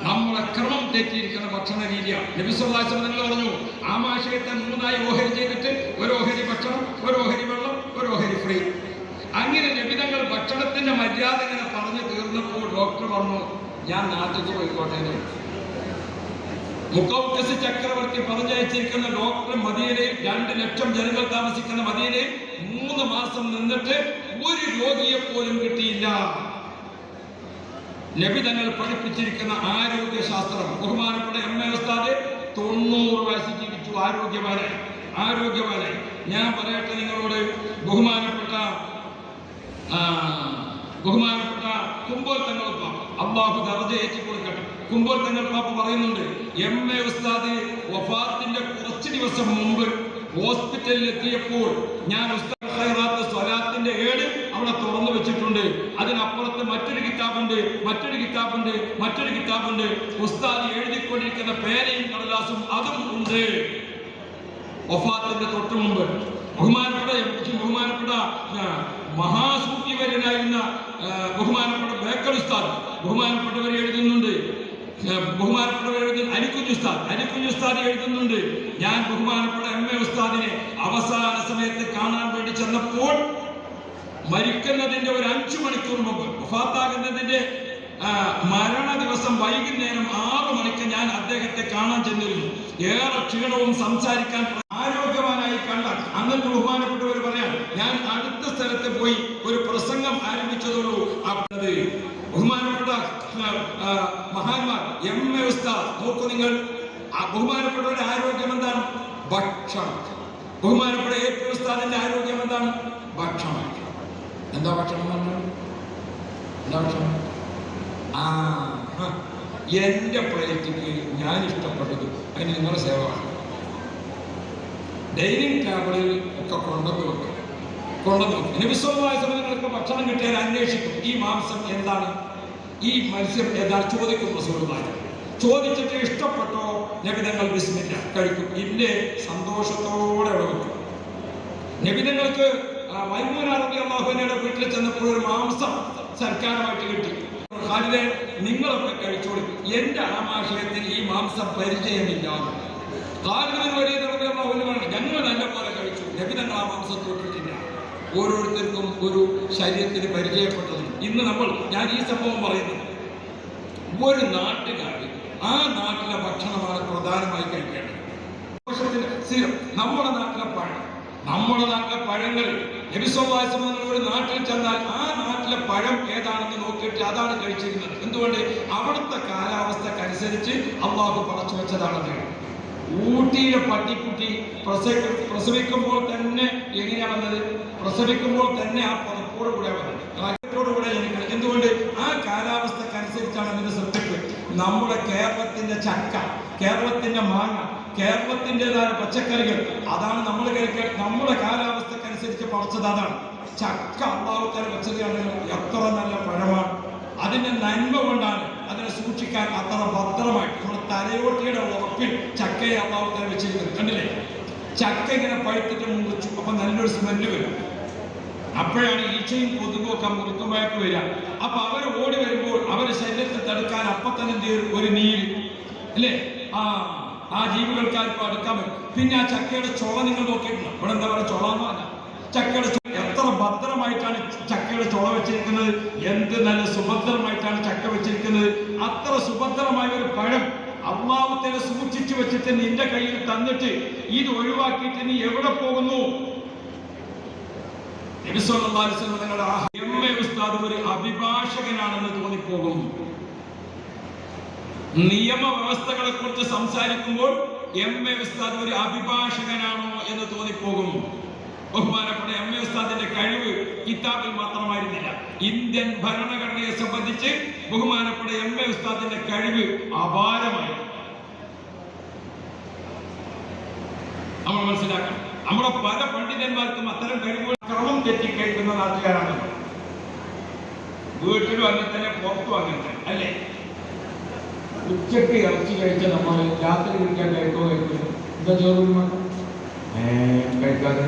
നമ്മളെ ക്രമം തെറ്റിയിരിക്കുന്ന ഭക്ഷണ രീതിയാണ്. നബി സല്ലല്ലാഹു അലൈഹി വസല്ലം പറഞ്ഞു, ആമാശയത്തെ 3ആയി ഓഹരി ചെയ്തിട്ട് ഒരു ഓഹരി ഭക്ഷണം, ഒരു ഓഹരി വെള്ളം, ഒരു ഓഹരി ഫ്രീ. അങ്ങനെ നബിതങ്ങൾ ഭക്ഷണത്തിന്റെ മര്യാദ ഇങ്ങനെ പറഞ്ഞു തീർന്നപ്പോൾ ഡോക്ടർ പറഞ്ഞു, ഞാൻ നാട്ടിൽ പോയിക്കോട്ടെ. മുഖൗഖസ് ചക്രവർത്തി പറഞ്ഞയച്ചിരിക്കുന്ന ഡോക്ടർ മദീനയിൽ 2 ലക്ഷം ജനങ്ങൾ താമസിക്കുന്ന മദീനയിൽ 3 മാസം നിന്നിട്ട് ഒരു രോഗിയെ പോലും കിട്ടിയില്ല. നബി തങ്ങൾ പഠിപ്പിച്ചിരിക്കുന്ന ആരോഗ്യശാസ്ത്രം. ബഹുമാനപ്പെട്ട എം.എ. ഉസ്താദ് 90 വയസ്സ് ജീവിച്ചു, ആരോഗ്യവാനായി. ഞാൻ പറയട്ടെ നിങ്ങളോട്, ബഹുമാനപ്പെട്ട കുമ്പോൾ തങ്ങൾ പാപ്പ, അള്ളാഹു ദർജ ഏറ്റി കൊടുക്കട്ടെ, കുമ്പോൾ തങ്ങൾ പാപ്പ പറയുന്നുണ്ട്, എം.എ. ഉസ്താദ് വഫാത്തിന്റെ കുറച്ച് ദിവസം മുമ്പ് ഹോസ്പിറ്റലിൽ എത്തിയപ്പോൾ ഞാൻ ഉസ്താദ് ഖൈറാത്ത് സ്വലാത്തിന്റെ ഏട് അവിടെ തുറന്നു വെച്ചിട്ടുണ്ട്. അതിനപ്പുറത്ത് മറ്റൊരു കിതാബുണ്ട്. ഉസ്താദ് എഴുതിക്കൊണ്ടിരിക്കുന്ന പേനയും കടലാസും അതും ഉണ്ട്. വഫാത്തിന്റെ തൊട്ട് മുമ്പ് ബഹുമാനപ്പെട്ട മഹാസൂഫിവര്യനായിരുന്ന ബഹുമാനപ്പെട്ട ബേക്കൽ ഉസ്താദ് ബഹുമാനപ്പെട്ടവർ എഴുതുന്നുണ്ട്. അലിക്കുഞ്ഞ് ഉസ്താദ് എഴുതുന്നുണ്ട്, ഞാൻ ബഹുമാനപ്പെട്ട എം.എ. ഉസ്താദിനെ അവസാന സമയത്ത് കാണാൻ വേണ്ടി ചെന്നപ്പോൾ മരിക്കുന്നതിന്റെ ഒരു 5 മണിക്കൂർ മുമ്പ്, വഫാത്താകുന്നതിന്റെ മരണ ദിവസം വൈകുന്നേരം 6 മണിക്ക് ഞാൻ അദ്ദേഹത്തെ കാണാൻ ചെന്നിരുന്നു. ഏറെ ക്ഷീണവും സംസാരിക്കാൻ ആരോഗ്യവാനായി കണ്ട അന്നത്തെ ബഹുമാനപ്പെട്ടവർ പറയാം, ഞാൻ അടുത്ത സ്ഥലത്ത് പോയി ഒരു പ്രസംഗം ആരംഭിച്ചതോളൂ. അത് ബഹുമാനപ്പെട്ട മഹാന്മാർ എം.എ. ഉസ്താദ് നോക്കൂ നിങ്ങൾ, ബഹുമാനപ്പെട്ടവരുടെ ആരോഗ്യം എന്താണ്? ഭക്ഷണം. ബഹുമാനപ്പെട്ട എ.പി. ഉസ്താദിന്റെ ആരോഗ്യം എന്താണ്? ഭക്ഷണം. എന്താ ഭക്ഷണം പറഞ്ഞത്? എന്താ ഭക്ഷണം? എന്റെ പ്ലേറ്റിക്ക് ഞാൻ ഇഷ്ടപ്പെട്ടത് അതിന് നിങ്ങളുടെ സേവമാണ്. ഡൈനിങ് ടേബിളിൽ ഒക്കെ കൊണ്ടുവന്ന് വെക്കും. നബി സല്ലല്ലാഹു അലൈഹി വസല്ലം നിങ്ങൾക്ക് ഭക്ഷണം കിട്ടിയാൽ അന്വേഷിക്കും, ഈ മാംസം എന്താണ്, ഈ മത്സ്യം എന്താണ് ചോദിക്കും. റസൂലുള്ളാഹി ചോദിച്ചിട്ട് ഇഷ്ടപ്പെട്ടോ നബി തങ്ങൾ ബിസ്മില്ലാ കഴിക്കും, ഇല്ലേ സന്തോഷത്തോടെ അവിടെ വെക്കും. നബി തങ്ങൾക്ക് മൈമൂന റളിയല്ലാഹു അൻഹയുടെ വീട്ടിൽ ചെന്നപ്പോൾ ഒരു മാംസം സർക്കാരുമായിട്ട് കിട്ടി. ഖാലിദേ നിങ്ങളൊക്കെ കഴിച്ചോളൂ, എന്റെ ആമാശയത്തിൽ ഈ മാംസം പരിചയമില്ല. ഖാലിദ് വലീദ് റളിയല്ലാഹു അൻഹു പറഞ്ഞു, ഞങ്ങൾ നല്ല പോലെ കഴിച്ചു, നബി തങ്ങൾ ആ മാംസം തൊട്ടിട്ടില്ല. ഓരോരുത്തർക്കും ഒരു ശരീരത്തിന് പരിചയപ്പെട്ടതും. ഇന്ന് ഞാൻ ഈ സംഭവം പറയുന്നത്, ഒരു നാട്ടുകാര് ആ നാട്ടിലെ ഭക്ഷണമാണ് പ്രധാനമായി കഴിക്കേണ്ടത്. നമ്മുടെ നാട്ടിലെ പഴങ്ങൾ നബി സല്ലല്ലാഹു അലൈഹി വസല്ലം ഒരു നാട്ടിൽ ചെന്നാൽ ആ നാട്ടിലെ പഴം ഏതാണെന്ന് നോക്കിയിട്ട് അതാണ് കഴിച്ചിരുന്നത്. എന്തുകൊണ്ട്? അവിടുത്തെ കാലാവസ്ഥക്കനുസരിച്ച് അള്ളാഹു പടച്ചു വെച്ചതാണെന്ന്. ഊട്ടിയിലെ പട്ടിക്കുട്ടി പ്രസവിക്കുമ്പോൾ തന്നെ എങ്ങനെയാ വന്നത്? പ്രസവിക്കുമ്പോൾ തന്നെ ആ പദപ്പോട് കൂടെ വന്നത്, കാറ്റോടുകൂടെ ജനിക്കണം. എന്തുകൊണ്ട്? ആ കാലാവസ്ഥക്കനുസരിച്ചാണ് അതിന്റെ സൃഷ്ടിപ്പ്. നമ്മുടെ കേരളത്തിന്റെ ചക്ക, കേരളത്തിന്റെ മാങ്ങ, കേരളത്തിൻ്റെതായ പച്ചക്കറികൾ, അതാണ് നമ്മൾ കഴിക്കാൻ. നമ്മുടെ കാലാവസ്ഥക്കനുസരിച്ച് പറിച്ചത് അതാണ്. ചക്ക അള്ളാഹു തആല വെച്ചതാണെങ്കിൽ എത്ര നല്ല പഴമാണ്. അതിന്റെ നന്മ കൊണ്ടാണ് അതിനെ സൂക്ഷിക്കാൻ അത്ര ഭദ്രമായിട്ട് നമ്മുടെ തലയോട്ടിയുടെ ഉറപ്പിൽ ചക്കയെ അള്ളാഹു തആല വെച്ചിരിക്കുന്നത്. കണ്ടില്ലേ? ചക്ക ഇങ്ങനെ പഴുത്തിട്ട് മുറിച്ചു, അപ്പൊ നല്ലൊരു സ്മെല്ല് വരും. അപ്പോഴാണ് ഈച്ചയും കൊതുകും ഒക്കെ മുറുക്കുമ്പോഴേക്ക് വരിക. അപ്പൊ അവർ ഓടി വരുമ്പോൾ അവരുടെ ശരീരത്തെ തടുക്കാൻ അപ്പൊ തന്നെ ഒരു നീര് അല്ലേ, ആ ജീവികൾക്കാർക്കും അടുക്കാൻ പറ്റും. പിന്നെ ആ ചക്കയുടെ ചുള നിങ്ങൾ നോക്കിയിട്ടുണ്ട്. ഇവിടെ എന്താ പറയുക? ചുള എന്ന് പറഞ്ഞാൽ ചക്കയുടെ എത്ര ഭദ്രമായിട്ടാണ് ചക്കയുടെ ചുള വെച്ചിരിക്കുന്നത്. എന്ത് നല്ല സുഭദ്രമായിട്ടാണ് ചക്ക വെച്ചിരിക്കുന്നത്. അത്ര സുഭദ്രമായ ഒരു പഴം അള്ളാഹുവിനെ സൂക്ഷിച്ചു വെച്ചിട്ട് നിന്റെ കയ്യിൽ തന്നിട്ട് ഇത് ഒഴിവാക്കിയിട്ട് നീ എവിടെ പോകുന്നു? നബി സല്ലല്ലാഹു അലൈഹി വസല്ലം നിങ്ങളുടെ എം.എ ഉസ്താദ് ഒരു അഭിഭാഷകനാണെന്ന് തോന്നിപ്പോകും. നിയമവ്യവസ്ഥകളെ കുറിച്ച് സംസാരിക്കുമ്പോൾ എം.എ ഉസ്താദ് ഒരു അഭിഭാഷകനാണോ എന്ന് തോന്നിപ്പോകും. ബഹുമാനപ്പെട്ട എം.എ ഉസ്താദിന്റെ കഴിവ് കിതാബിൽ മാത്രമായിരുന്നില്ല. ഇന്ത്യൻ ഭരണഘടനയെ സംബന്ധിച്ച് ബഹുമാനപ്പെട്ട എം.എ ഉസ്താദിന്റെ കഴിവ് അപാരമായി. നമ്മൾ മനസ്സിലാക്കണം. നമ്മുടെ പല പണ്ഡിതന്മാർക്കും അത്തരം കഴിവുകൾ ക്രമം തെറ്റിക്കഴിക്കുന്ന നാട്ടുകാരാണ്. വീട്ടിലും അങ്ങനെ തന്നെ, പുറത്തും അങ്ങനെ തന്നെ, അല്ലേ? ഉച്ചക്ക് ഇറച്ചി കഴിച്ച നമ്മൾ രാത്രി കഴിക്കാൻ കഴിക്കുമോ? എന്താ ചോറ് കഴിക്കാതെ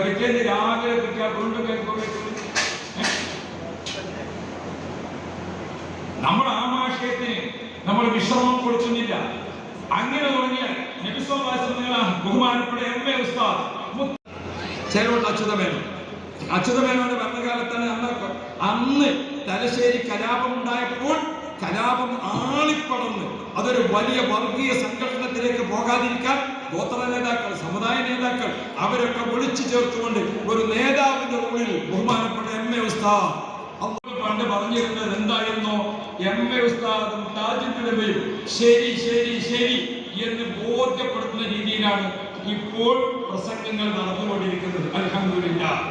പിറ്റേന്ന് രാവിലെ കഴിക്കാൻ വീണ്ടും കഴിക്കുമോ? നമ്മൾ ആമാശയത്തിന് നമ്മൾ വിശ്രമം കൊടുക്കുന്നില്ല. അങ്ങനെ തുടങ്ങിയാൽ നബി സല്ലല്ലാഹു അലൈഹി വസല്ലം ബഹുമാനപ്പെട്ട എം.എ ഉസ്താദ് ചേരോട്ട് അച്യുതമേനോന്റെ ഭരണകാലത്താണ് അന്ന് തലശ്ശേരി കലാപം ഉണ്ടായപ്പോൾ കലാപം ആളിപ്പടർന്ന് അതൊരു വലിയ വർഗീയ സംഘടനത്തിലേക്ക് പോകാതിരിക്കാൻ ഗോത്ര നേതാക്കൾ, സമുദായ നേതാക്കൾ അവരൊക്കെ വിളിച്ചു ചേർത്തുകൊണ്ട് ഒരു നേതാവിന്റെ ഉള്ളിൽ ബഹുമാനപ്പെട്ട എം.എ ഉസ്താദ് പണ്ട് പറഞ്ഞിരുന്നത് എന്തായിരുന്നോ? എം.എ ഉസ്താദും താജുൽ ഉലമയും ശരി ശരി ശരി എന്ന് ബോധ്യപ്പെടുത്തുന്ന രീതിയിലാണ് ഇപ്പോൾ പ്രസംഗങ്ങൾ നടന്നുകൊണ്ടിരിക്കുന്നത്. അൽഹംദുലില്ലാഹ്.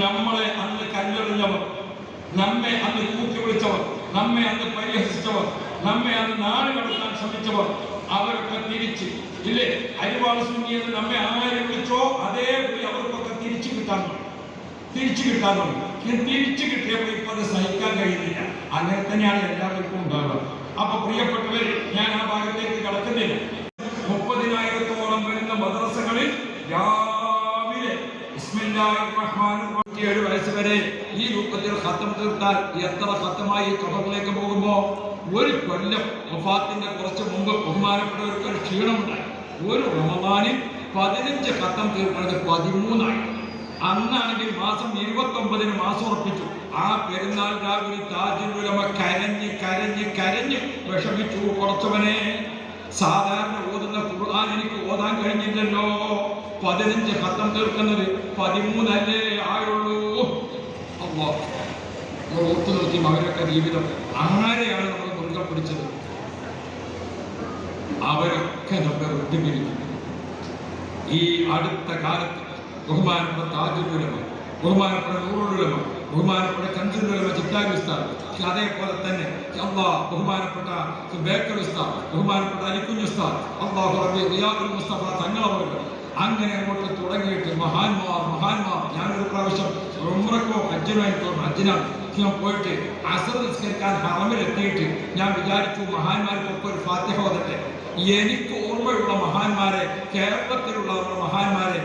നമ്മളെ അന്ന് കല്ലെറിഞ്ഞവർ, നമ്മെ അന്ന് കൂക്കി വിളിച്ചവർ, നമ്മെ അന്ന് പരിഹസിച്ചവർ, നമ്മെ അന്ന് നാട് കടത്താൻ ശ്രമിച്ചവർ അവരൊക്കെ തിരിച്ച് ഇല്ലേ? അരിവാൾ സുന്നി എന്ന് നമ്മെ ആരെ വിളിച്ചോ അതേ വിളി അവർക്കൊക്കെ തിരിച്ചു കിട്ടാറുണ്ട്. തിരിച്ചു കിട്ടിയപ്പോൾ ഇപ്പൊ അത് സഹിക്കാൻ കഴിയുന്നില്ല. അങ്ങനെ തന്നെയാണ് എല്ലാവർക്കും ഉണ്ടാവുക. അപ്പൊ പ്രിയപ്പെട്ടവർ, ഞാൻ ആ ഭാഗത്തേക്ക് കടക്കുന്നില്ല. 30,000-ഓളം വരുന്ന മദ്രസകളിൽ രാവിലെ 7 വയസ്സ് വരെ ഈ രൂപത്തിൽ ഖത്തം തീർത്താൽ എത്ര ഖത്തമായി ഖബറിലേക്ക് പോകുമ്പോ ഒരു കൊല്ലം വഫാത്തിന്റെ കുറച്ച് മുമ്പ് ബഹുമാനപ്പെട്ടവർക്ക് ഒരു ക്ഷീണമുണ്ടായി. ഒരു റമദാനിൽ 15 ഖത്തം തീർക്കുന്നത് 13ആയി. അന്നാണെങ്കിൽ മാസം 29-ന് മാസം ഉറപ്പിച്ചു. ആ പെരുന്നാൾ രാവിലെ താജുൽ ഉലമ കരഞ്ഞ് കരഞ്ഞ് കരഞ്ഞ് വിഷമിച്ചു. കുറച്ചവനെ, സാധാരണ ഓതുന്ന ഖുർആൻ എനിക്ക് ഓതാൻ കഴിഞ്ഞില്ലല്ലോ. 15 ഖത്തം തീർക്കുന്നത് 13 ആയുള്ളൂ. അല്ലാഹ്, ഓർത്തു നോക്കി അവരൊക്കെ ജീവിതം ആരെയാണ് നമ്മൾ മുറുകെ പിടിച്ചത്? അവരൊക്കെ നമ്മെ വിട്ടുപിരിഞ്ഞു. ഈ അടുത്ത കാലത്ത് ബഹുമാനപ്പെട്ട താജുൽ ഉലമ, ബഹുമാനപ്പെട്ട നൂറുൽ ഉലമ, ബഹുമാനപ്പെട്ട കൻസുൽ ഉലമ ചിത്താരി ഉസ്താദ്, അതേപോലെ തന്നെ ബഹുമാനപ്പെട്ട ബേക്കൽ ഉസ്താദ്, ബഹുമാനപ്പെട്ട അലിക്കുഞ്ഞ് ഉസ്താദ്, അല്ലാഹു റബ്ബി റിയാദുൽ മുസ്തഫ തങ്ങളവர்கள், അങ്ങനെ അങ്ങോട്ട് തുടങ്ങിയിട്ട് മഹാന്മാർ. ഞാനൊരു പ്രാവശ്യം ഉംറക്കോ ഹജ്ജിനാണ് പോയിട്ട് അസർ നിസ്കരിക്കാൻ ഹറമിലെത്തിയിട്ട് ഞാൻ വിചാരിച്ചു മഹാന്മാർക്കൊക്കെ ഒരു ഫാത്തിഹ ഓതട്ടെ. എനിക്ക് ഓർമ്മയുള്ള മഹാന്മാരെ, കേരളത്തിലുള്ള മഹാന്മാരെ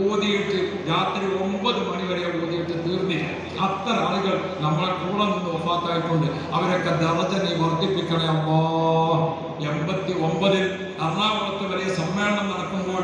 ഓതിയിട്ട് രാത്രി 9 മണി വരെ ഓതിയിട്ട് തീർന്നില്ല. അത്ര ആളുകൾ നമ്മളെ കൂടെ നിന്ന് വഫാത്തായിട്ടുണ്ട്. അവരൊക്കെ ദറജ നീ വർദ്ധിപ്പിക്കണേ അല്ലാഹ്. 89-ൽ എറണാകുളത്ത് വരെ സമ്മേളനം നടക്കുമ്പോൾ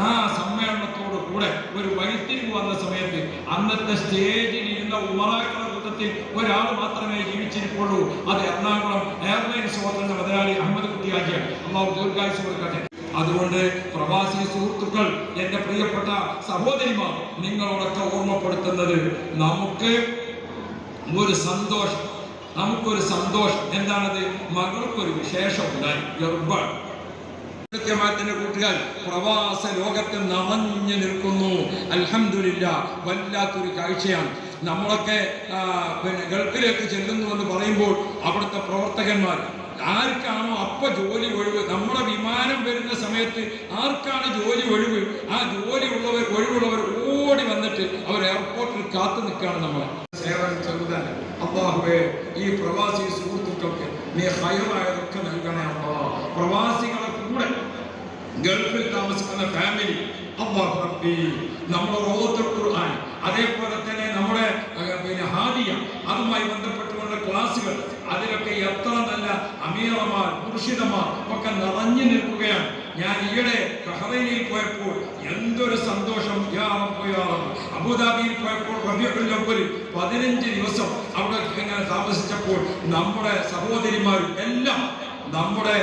ആ സമ്മേളനത്തോട് കൂടെ ഒരു വഴിത്തിരിവ് വന്ന സമയത്ത് അന്നത്തെ സ്റ്റേജിൽ ഇരുന്ന ഉമറാക്കളുടെ കൂട്ടത്തിൽ ഒരാൾ മാത്രമേ ജീവിച്ചിരിക്കുള്ളൂ. അത് എറണാകുളം എയർലൈൻസ് ഹോട്ടലിന്റെ മുതലാളി അഹമ്മദ് കുട്ടി ഹാജിയാണ്. അല്ലാഹു ദീർഘായുസ്സ് കൊടുക്കട്ടെ. അതുകൊണ്ട് പ്രവാസി സുഹൃത്തുക്കൾ, എന്റെ പ്രിയപ്പെട്ട സഹോദരിമാർ, നിങ്ങളോടൊക്കെ ഓർമ്മപ്പെടുത്തുന്നത് നമുക്ക് ഒരു സന്തോഷം. എന്താണത്? മകൾക്കൊരു വിശേഷം ഉണ്ടായി, ഗർഭമാണ്. ത്തിന്റെ കൂട്ടുകാർ പ്രവാസ ലോകത്ത് നിറഞ്ഞു നിൽക്കുന്നു. അൽഹംദുലില്ലാഹ്, വല്ലാത്തൊരു കാഴ്ചയാണ്. നമ്മളൊക്കെ ഗൾഫിലേക്ക് ചെല്ലുന്നു എന്ന് പറയുമ്പോൾ അവിടുത്തെ പ്രവർത്തകന്മാർ ആർക്കാണോ അപ്പൊ ജോലി ഒഴിവ്, നമ്മുടെ വിമാനം വരുന്ന സമയത്ത് ആർക്കാണ് ജോലി ഒഴിവ്, ആ ഒഴിവുള്ളവർ ഓടി വന്നിട്ട് അവർ എയർപോർട്ടിൽ കാത്തു നിൽക്കുകയാണ്. നമ്മളെ സേവനം ചെറുതാൻ അല്ലാഹുവേ, ഈ പ്രവാസി സുഹൃത്തുക്കൾക്ക് നീ ഹൈറായതൊക്കെ നൽകണേ അല്ലാഹ്. പ്രവാസികളെ കൂടെ ഗൾഫിൽ താമസിക്കുന്ന ഫാമിലി, അല്ലാഹു റബ്ബി, നമ്മുടെ റൗദത്തുൽ ഖുർആൻ, അതേപോലെ തന്നെ നമ്മുടെ ഹാദിയ, അതുമായി ബന്ധപ്പെട്ടുള്ള ക്ലാസുകൾ, അതിലൊക്കെ എത്ര നല്ല അമീറമാർ, മുർഷിദമാർ ഒക്കെ നിറഞ്ഞു നിൽക്കുകയാണ്. ഞാൻ ഈയിടെ ബഹ്റൈനിൽ പോയപ്പോൾ എന്തൊരു സന്തോഷം. അബുദാബിയിൽ പോയപ്പോൾ റബീഉൽ അവ്വൽ 15 ദിവസം അവിടെ ഇങ്ങനെ താമസിച്ചപ്പോൾ നമ്മുടെ സഹോദരിമാരും എല്ലാം നമ്മുടെ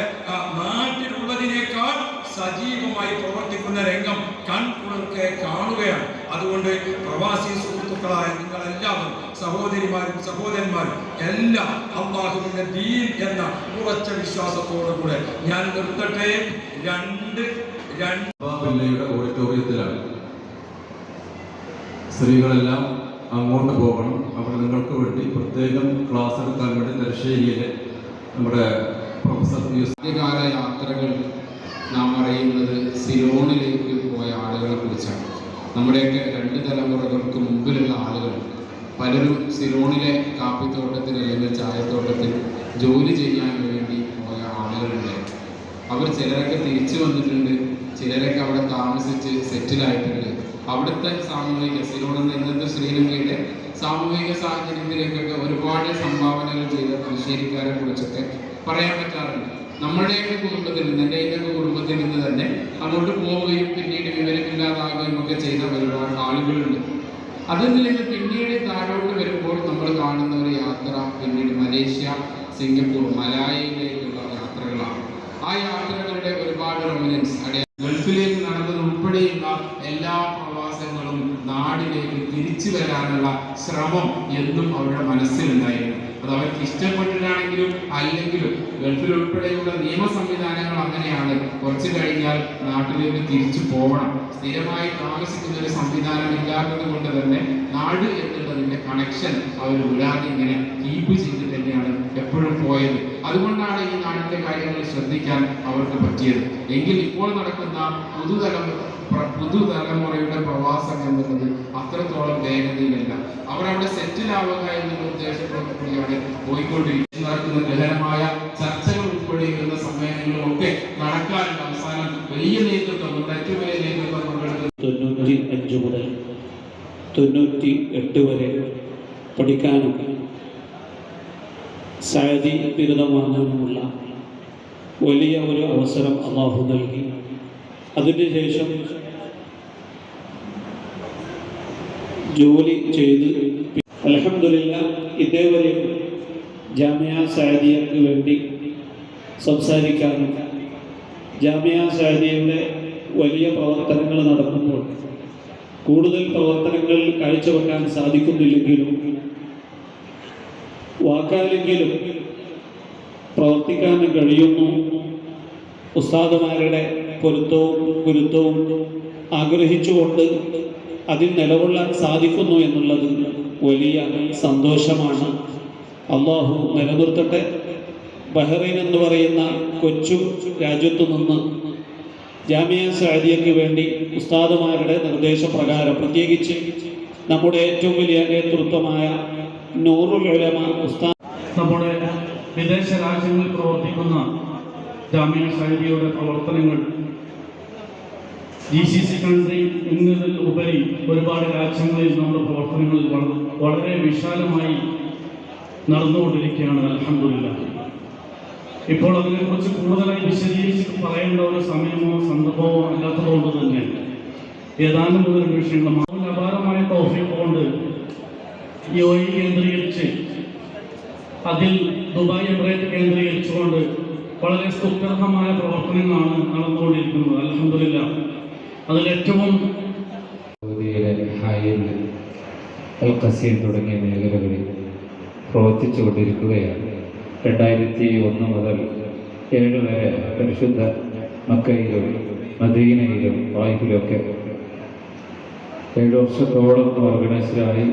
നാട്ടിലുള്ളതിനേക്കാൾ സജീവമായി പ്രവർത്തിക്കുന്ന രംഗം കൺകുളിർക്കെ കാണുകയാണ്. അതുകൊണ്ട് പ്രവാസി സുഹൃത്തുക്കളായ നിങ്ങളെല്ലാവരും, സഹോദരിമാരും സഹോദരന്മാരും എല്ലാം അല്ലാഹുവിന്റെ ദീൻ എന്ന ഉറച്ച വിശ്വാസത്തോടുകൂടെ ഞാൻ നിർത്തട്ടെ. പിള്ളയുടെ ഓഡിറ്റോറിയത്തിലാണ്. സ്ത്രീകളെല്ലാം അങ്ങോട്ട് പോകണം. അവിടെ നിങ്ങൾക്ക് വേണ്ടി പ്രത്യേകം ക്ലാസ് എടുക്കാൻ വേണ്ടി തലശ്ശേരിയിലെ നമ്മുടെ പ്രൊഫസർ ആദ്യകാല യാത്രകൾ നാം അറിയുന്നത് സിലോണിലേക്ക് പോയ ആളുകളെ കുറിച്ചാണ്. നമ്മുടെയൊക്കെ 2 തലമുറകൾക്ക് മുമ്പിലുള്ള ആളുകൾ പലരും സിലോണിലെ കാപ്പിത്തോട്ടത്തിൽ അല്ലെങ്കിൽ ചായത്തോട്ടത്തിൽ ജോലി ചെയ്യാൻ വേണ്ടി പോയ ആളുകളുണ്ട്. അവർ ചിലരൊക്കെ തിരിച്ചു വന്നിട്ടുണ്ട്, ചിലരൊക്കെ അവിടെ താമസിച്ച് സെറ്റിലായിട്ടുണ്ട്. അവിടുത്തെ സിലോൺ എന്ന ഇന്നത്തെ ശ്രീലങ്കയുടെ സാമൂഹിക സാഹചര്യത്തിലേക്കൊക്കെ ഒരുപാട് സംഭാവനകൾ ചെയ്ത തലശ്ശേരിക്കാരെ കുറിച്ചൊക്കെ പറയാൻ പറ്റാറുണ്ട്. നമ്മുടെയൊക്കെ കുടുംബത്തിൽ നിന്ന്, എൻ്റെയൊക്കെ കുടുംബത്തിൽ നിന്ന് തന്നെ അങ്ങോട്ട് പോവുകയും പിന്നീട് വിവരമില്ലാതാകുകയും ഒക്കെ ചെയ്ത ഒരുപാട് ആളുകളുണ്ട്. അതിൽ നിന്ന് പിന്നീട് താഴോട്ട് വരുമ്പോൾ നമ്മൾ കാണുന്ന ഒരു യാത്ര പിന്നീട് മലേഷ്യ, സിംഗപ്പൂർ, മലായയിലേക്കുള്ള യാത്രകളാണ്. ആ യാത്രകളുടെ ഒരുപാട് റെമിനൻസ് ഗൾഫിലേക്ക് നടന്നത് ഉൾപ്പെടെയുള്ള എല്ലാ പ്രവാസങ്ങളും നാടിലേക്ക് തിരിച്ചു വരാനുള്ള ശ്രമം എന്നും അവരുടെ മനസ്സിലുണ്ടായിരുന്നു. അത് അവർക്ക് ഇഷ്ടപ്പെട്ടിട്ടാണെങ്കിലും അല്ലെങ്കിലും ഗൾഫിൽ ഉൾപ്പെടെയുള്ള നിയമ സംവിധാനങ്ങൾ അങ്ങനെയാണ്. കുറച്ച് കഴിഞ്ഞാൽ നാട്ടിലേക്ക് തിരിച്ചു പോകണം. സ്ഥിരമായി താമസിക്കുന്ന ഒരു സംവിധാനം ഇല്ലാത്തത് കൊണ്ട് തന്നെ നാട് എന്നുള്ളതിന്റെ കണക്ഷൻ അവർ വിടാതെ ഇങ്ങനെ കീപ്പ് ചെയ്ത് തന്നെയാണ് എപ്പോഴും പോയത്. അതുകൊണ്ടാണ് ഈ നാടിന്റെ കാര്യങ്ങൾ ശ്രദ്ധിക്കാൻ അവർക്ക് പറ്റിയത്. എങ്കിൽ ഇപ്പോൾ നടക്കുന്ന പുതുതലമുറയുടെ പ്രവാസം എന്നുള്ളത് അത്രത്തോളം വേഗതയിലല്ല. അവരവിടെ സെറ്റിലാവുക എന്നുള്ള ഉദ്ദേശത്തോടു കൂടിയാണ് പോയിക്കൊണ്ടിരിക്കുന്നത്. നടക്കുന്ന ഗഹനമായ ചർച്ചകൾ ഉൾപ്പെടെയുള്ള സമ്മേളനങ്ങളൊക്കെ നടക്കാറുണ്ട്. അവസാനം വലിയ നേതൃത്വം, ഏറ്റവും വലിയ നേതൃത്വം 95 മുതൽ 98 വരെ പഠിക്കാനും സഅദി ബിരുദം വാങ്ങാനുമുള്ള വലിയ ഒരു അവസരം അല്ലാഹു നൽകി. അതിനുശേഷം ജോലി ചെയ്ത് അൽഹംദുലില്ലാഹ് ഇതേവരെ ജാമിഅ സഅദിയക്ക് വേണ്ടി സംസാരിക്കാനും ജാമിഅ സഅദിയയുടെ വലിയ പ്രവർത്തനങ്ങൾ നടക്കുമ്പോൾ കൂടുതൽ പ്രവർത്തനങ്ങൾ കാഴ്ചവെക്കാൻ സാധിക്കുന്നില്ലെങ്കിലും വാക്കാലെങ്കിലും പ്രവർത്തിക്കാൻ കഴിയുന്നു. ഉസ്താദുമാരുടെ പൊരുത്തവും ഗുരുത്വവും ആഗ്രഹിച്ചുകൊണ്ട് അതിൽ നിലകൊള്ളാൻ സാധിക്കുന്നു എന്നുള്ളത് വലിയ സന്തോഷമാണ്. അള്ളാഹു നിലനിർത്തട്ടെ. ബഹ്റൈൻ എന്ന് പറയുന്ന കൊച്ചു രാജ്യത്തു നിന്ന് ജാമിഅ സഅദിയയ്ക്ക് വേണ്ടി ഉസ്താദുമാരുടെ നിർദ്ദേശപ്രകാരം, പ്രത്യേകിച്ച് നമ്മുടെ ഏറ്റവും വലിയ നേതൃത്വമായ നൂറുൽ ഉലമ ഉസ്താദ്, നമ്മുടെ വിദേശ രാജ്യങ്ങളിൽ പ്രവർത്തിക്കുന്ന ജാമിഅ സഅദിയയുടെ പ്രവർത്തനങ്ങൾ GCC കൺട്രി എന്നതിൽ ഉപരി ഒരുപാട് രാജ്യങ്ങളിൽ നമ്മുടെ പ്രവർത്തനങ്ങൾ വളരെ വിശാലമായി നടന്നുകൊണ്ടിരിക്കുകയാണ്. അൽഹംദുലില്ലാഹ്. ഇപ്പോൾ അതിനെക്കുറിച്ച് കൂടുതലായി വിശദീകരിച്ച് പറയേണ്ട ഒരു സമയമോ സന്ദർഭമോ അല്ലാത്തതുകൊണ്ട് തന്നെ ഏതാനും ഒരു വിഷയങ്ങൾ അപാരമായ തൗഫീഖ് കൊണ്ട് UAE കേന്ദ്രീകരിച്ച് അതിൽ ദുബായ് എമിറേറ്റ് കേന്ദ്രീകരിച്ചുകൊണ്ട് വളരെ സുപ്രധാനമായ പ്രവർത്തനങ്ങളാണ് നടന്നുകൊണ്ടിരിക്കുന്നത്. അൽഹംദുലില്ലാഹ്. അതിലേറ്റവും സൗദിയിലെ ഹായിൽ, അൽ ഖസീം തുടങ്ങിയ മേഖലകളിൽ പ്രവർത്തിച്ചുകൊണ്ടിരിക്കുകയാണ്. 2001 മുതൽ 7 വരെ പരിശുദ്ധ മക്കയിലും മദീനയിലും തായിഫിലുമൊക്കെ 7 വർഷത്തോളം ഓർഗനൈസറായി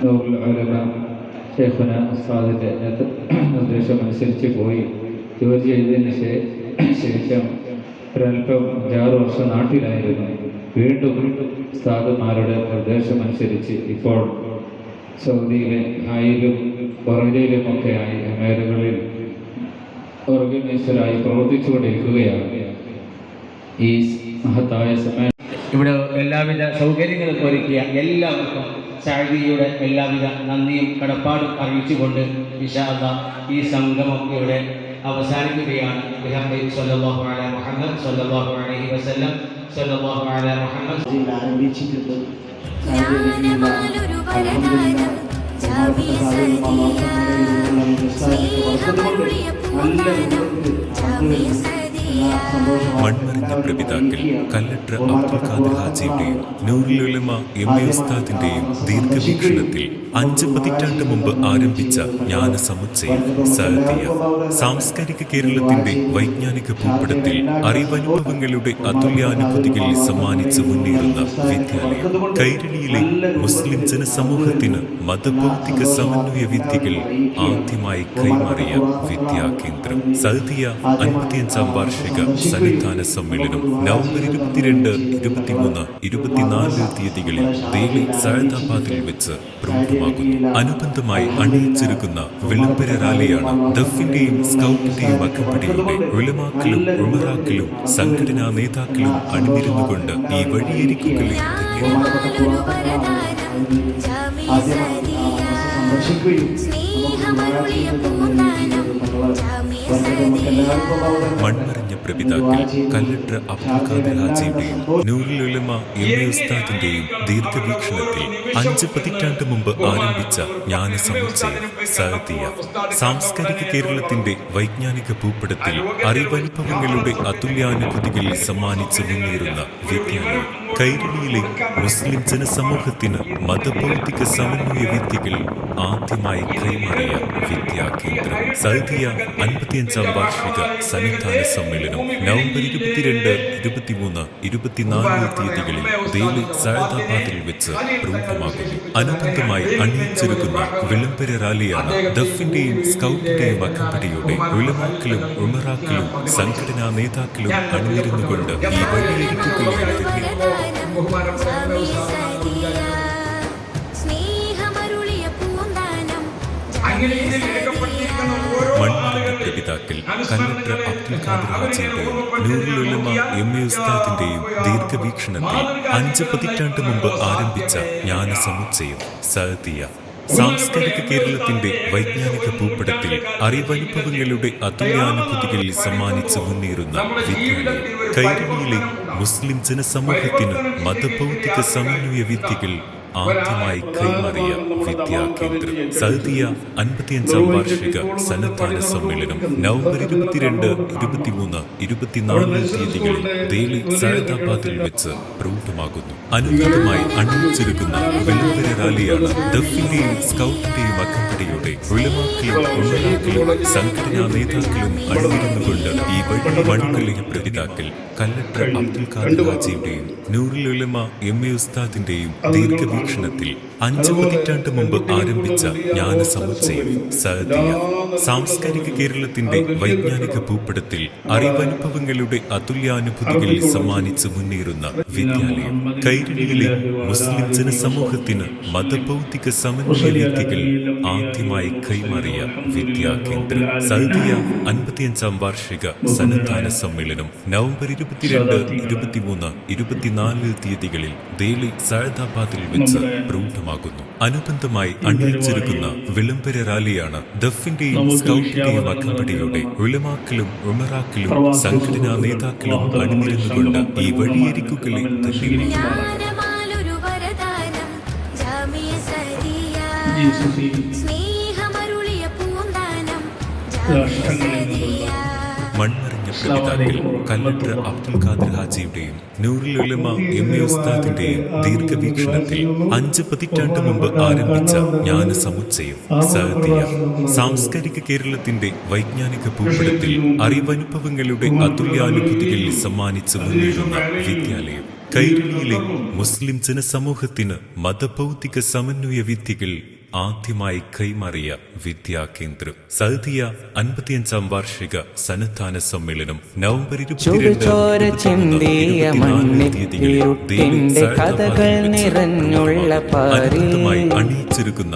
നൂറുൽ ഉലമ ശൈഖുന ഉസ്താദിൻ്റെ നിർദ്ദേശമനുസരിച്ച് പോയി ജോലി ചെയ്തതിന് ശേഷം ഒരല്പം 6 വർഷം നാട്ടിലായിരുന്നു. വീണ്ടും ഉസ്താദുമാരുടെ നിർദ്ദേശമനുസരിച്ച് ഇപ്പോൾ സൗദിയിലെ ഹായിലും ബഹ്റൈനിലുമൊക്കെയായി മേഖലകളിൽ ഓർഗനൈസറായി പ്രവർത്തിച്ചുകൊണ്ടിരിക്കുകയാണ്. ഈ മഹത്തായ സമയം ഇവിടെ എല്ലാവിധ സൗകര്യങ്ങളും ഒരുക്കിയ എല്ലാവർക്കും സഅദിയുടെ എല്ലാവിധ നന്ദിയും കടപ്പാടും അറിയിച്ചുകൊണ്ട് ഇൻഷാ അല്ലാഹ് ഈ സംഗമം ഇവിടെ അവസാനിക്കുകയാണ്. സ്വല്ലല്ലാഹു അലൈഹി മുഹമ്മദ് സ്വല്ലല്ലാഹു അലൈഹി വസല്ലം സ്വല്ലല്ലാഹു അലൈഹി മുഹമ്മദ് ആരംഭിച്ചിട്ടുണ്ട്. മൺമറിഞ്ഞ പ്രപിതാക്കൾ കല്ലട്ര അബ്ദുൽ ഖാദിർ ഹാജിയുടെയും നൂറുൽ ഉലമ എം.എ. ഉസ്താദിന്റെയും ദീർഘവീക്ഷണത്തിൽ 5 പതിറ്റാണ്ട് മുമ്പ് ആരംഭിച്ച ജ്ഞാനസമുച്ചയം സഅദിയ സാംസ്കാരിക കേരളത്തിന്റെ വൈജ്ഞാനിക ഭൂപടത്തിൽ അറിവനുഭവങ്ങളുടെ അതുല്യാനുഭൂതികൾ സമ്മാനിച്ച് മുന്നേറുന്ന വിദ്യാലയം. കൈരളിയിലെ മുസ്ലിം ജനസമൂഹത്തിന് മതഭൗതിക സമന്വയ വിദ്യകൾ ആദ്യമായി കൈമാറിയ വിദ്യാകേന്ദ്രം. സഅദിയ 55ാം വാർഷിക സന്നിധാന സമ്മേളനം നവംബർ 22, 23, 24 തീയതികളിൽ ഡൽഹി സഅദാബാദിൽ വെച്ച് പ്രമുഖമാകുന്നു. അനുബന്ധമായി അണിയിച്ചൊരുക്കുന്ന വിളംബര റാലിയാണ് ദഫിന്റെയും സ്കൗട്ടിന്റെയും അകമ്പടിയുടെ ഉലമാക്കളും ഉമറാക്കളും സംഘടനാ നേതാക്കളും അണിനിരുന്നുകൊണ്ട് ഈ വഴിയൊരുക്കുകളെ മൺമറിഞ്ഞ പ്രപിതാക്കൾ കല്ലട്ര അബ്ദുൽ ഖാദിർ ഹാജിയുടെയും നൂറുൽ ഉലമ എം.എ. ഉസ്താദിന്റെയും ദീർഘവീക്ഷണത്തിൽ 5 പതിറ്റാണ്ട് മുമ്പ് ആരംഭിച്ച ജ്ഞാനസമുച്ചയം സഅദിയ സാംസ്കാരിക കേരളത്തിന്റെ വൈജ്ഞാനിക ഭൂപടത്തിൽ അറിവനുഭവങ്ങളുടെ അതുല്യാനുഭൂതികൾ സമ്മാനിച്ച് മുന്നേറുന്ന വിദ്യാലയം. കൈരളിയിലെ മുസ്ലിം ജനസമൂഹത്തിന് മതഭൗതിക സമന്വയ വിദ്യകൾ ആദ്യമായി കൈമാറിയ വിദ്യാകേന്ദ്രം. സഅദിയ 55ാം വാർഷിക സന്നിധാന സമ്മേളനം നവംബർ 22, 23, 24 തീയതികളിൽ ഡൽഹി സഅദാബാദിൽ വെച്ച് പ്രമുഖമാകുന്നു. അനുബന്ധമായി അണിയിച്ചൊരുക്കുന്ന വിളംബര റാലിയാണ് ദഫിന്റെയും സ്കൗട്ടിന്റെയും അകമ്പടിയുടെ ഉലമാക്കളും ഉമറാക്കളും സംഘടനാ നേതാക്കളും അണിനിരുന്നുകൊണ്ട് ഈ വഴിയൊരുക്കുകളെ മൺമറിഞ്ഞ പ്രപിതാക്കൾ കല്ലട്ര അബ്ദുൽ ഖാദിർ ഹാജിയുടെയും നൂറുൽ ഉലമ എം.എ. ഉസ്താദിന്റെയും ദീർഘവീക്ഷണത്തിൽ 5 പതിറ്റാണ്ട് മുമ്പ് ആരംഭിച്ച ജ്ഞാനസമുച്ചയം സഅദിയ സാംസ്കാരിക കേരളത്തിന്റെ വൈജ്ഞാനിക ഭൂപടത്തിൽ അറിവനുഭവങ്ങളുടെ അതുല്യാനുഭൂതികൾ സമ്മാനിച്ച് മുന്നേറുന്ന വിദ്യാലയം. കൈരളിയിലെ മുസ്ലിം ജനസമൂഹത്തിന് മതഭൗതിക സമന്വയ വിദ്യകൾ ആദ്യമായി കൈമാറിയ വിദ്യാകേന്ദ്രം. സഅദിയ 55ാം വാർഷിക സന്നിധാന സമ്മേളനം നവംബർ 22, 23, 24 തീയതികളിൽ ഡൽഹി സഅദാബാദിൽ വെച്ച് പ്രമുഖമാകുന്നു. അനുബന്ധമായി അണിയിച്ചൊരുക്കുന്ന വിളംബര റാലിയാണ് ദഫിന്റെയും സ്കൗട്ടിന്റെയും അകമ്പടിയുടെ ഉലമാക്കളും ഉമറാക്കളും സംഘടനാ നേതാക്കളും അണിനിരുന്നുകൊണ്ട് ഈ വഴികളിയ പ്രപിതാക്കൾ കല്ലട്ര അബ്ദുൽ ഖാദിർ ഹാജിയുടെയും നൂറുൽ ഉലമ എം.എ. ഉസ്താദിന്റെയും ദീർഘവീക്ഷണത്തിൽ 5 പതിറ്റാണ്ട് മുമ്പ് ആരംഭിച്ച ജ്ഞാനസമുച്ചയം സഅദിയ സാംസ്കാരിക കേരളത്തിന്റെ വൈജ്ഞാനിക ഭൂപടത്തിൽ അറിവനുഭവങ്ങളുടെ അതുല്യാനുഭൂതികൾ സമ്മാനിച്ച് മുന്നേറുന്ന വിദ്യാലയം. കൈരളിയിലെ മുസ്ലിം ജനസമൂഹത്തിന് മതഭൗതിക സമന്വയ വിദ്യകൾ ആദ്യമായി കൈമാറിയ വിദ്യാകേന്ദ്രം. സഅദിയ 55ാം വാർഷിക സന്നിധാന സമ്മേളനം നവംബർ 22, 23, 24 തീയതികളിൽ ഡൽഹി സഅദാബാദിൽ വെച്ച് പ്രമുഖമാകുന്നു. അനുബന്ധമായി അണിയിച്ചൊരുക്കുന്ന വിളംബര റാലിയാണ് ദഫിന്റെയും സ്കൗട്ടിന്റെയും അകമ്പടിയുടെ ഉലമാക്കളും ഉമറാക്കളും സംഘടനാ നേതാക്കളും അണിനിരുന്നുകൊണ്ട് ഈ വഴിയൊരുക്കുകളെ മൺമറിഞ്ഞ പ്രപിതാക്കൾ കല്ലട്ര അബ്ദുൽ ഖാദിർ ഹാജിയുടെയും നൂറുൽ ഉലമ എം.എ. ഉസ്താദിന്റെയും ദീർഘവീക്ഷണത്തിൽ 5 പതിറ്റാണ്ട് മുമ്പ് ആരംഭിച്ച ജ്ഞാനസമുച്ചയം സഅദിയ സാംസ്കാരിക കേരളത്തിന്റെ വൈജ്ഞാനിക ഭൂപടത്തിൽ അറിവനുഭവങ്ങളുടെ അതുല്യാനുഭൂതികൾ സമ്മാനിച്ച് മുന്നേറുന്ന വിദ്യാലയം. കൈരളിയിലെ മുസ്ലിം ജനസമൂഹത്തിന് മതഭൗതിക സമന്വയ വിദ്യകൾ ആദ്യമായി കൈമാറിയ വിദ്യാകേന്ദ്രം. സഅദിയ 55ാം വാർഷിക സന്നിധാന സമ്മേളനം നവംബർ 22, 24 അണിയിച്ചൊരുക്കുന്ന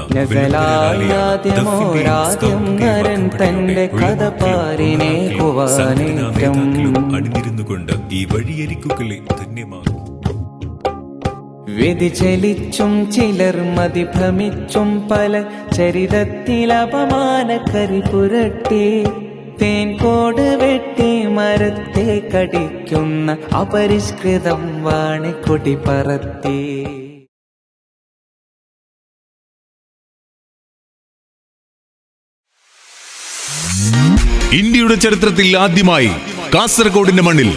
അണിനിരുന്നുകൊണ്ട് ഈ വഴിയൊരുക്കുകളെ ധന്യമാകും. വ്യതിചലിച്ചും ചിലർ മതിഭ്രമിച്ചും പല ചരിതത്തിൽ അപമാനക്കരി പുരട്ടി തേൻകോട് വെട്ടി മരത്തെ കടിക്കുന്ന അപരിഷ്കൃതം വാണിക്കൊടി പറത്തി. ഇന്ത്യയുടെ ചരിത്രത്തിൽ ആദ്യമായി കാസർഗോഡിന്റെ മണ്ണിൽ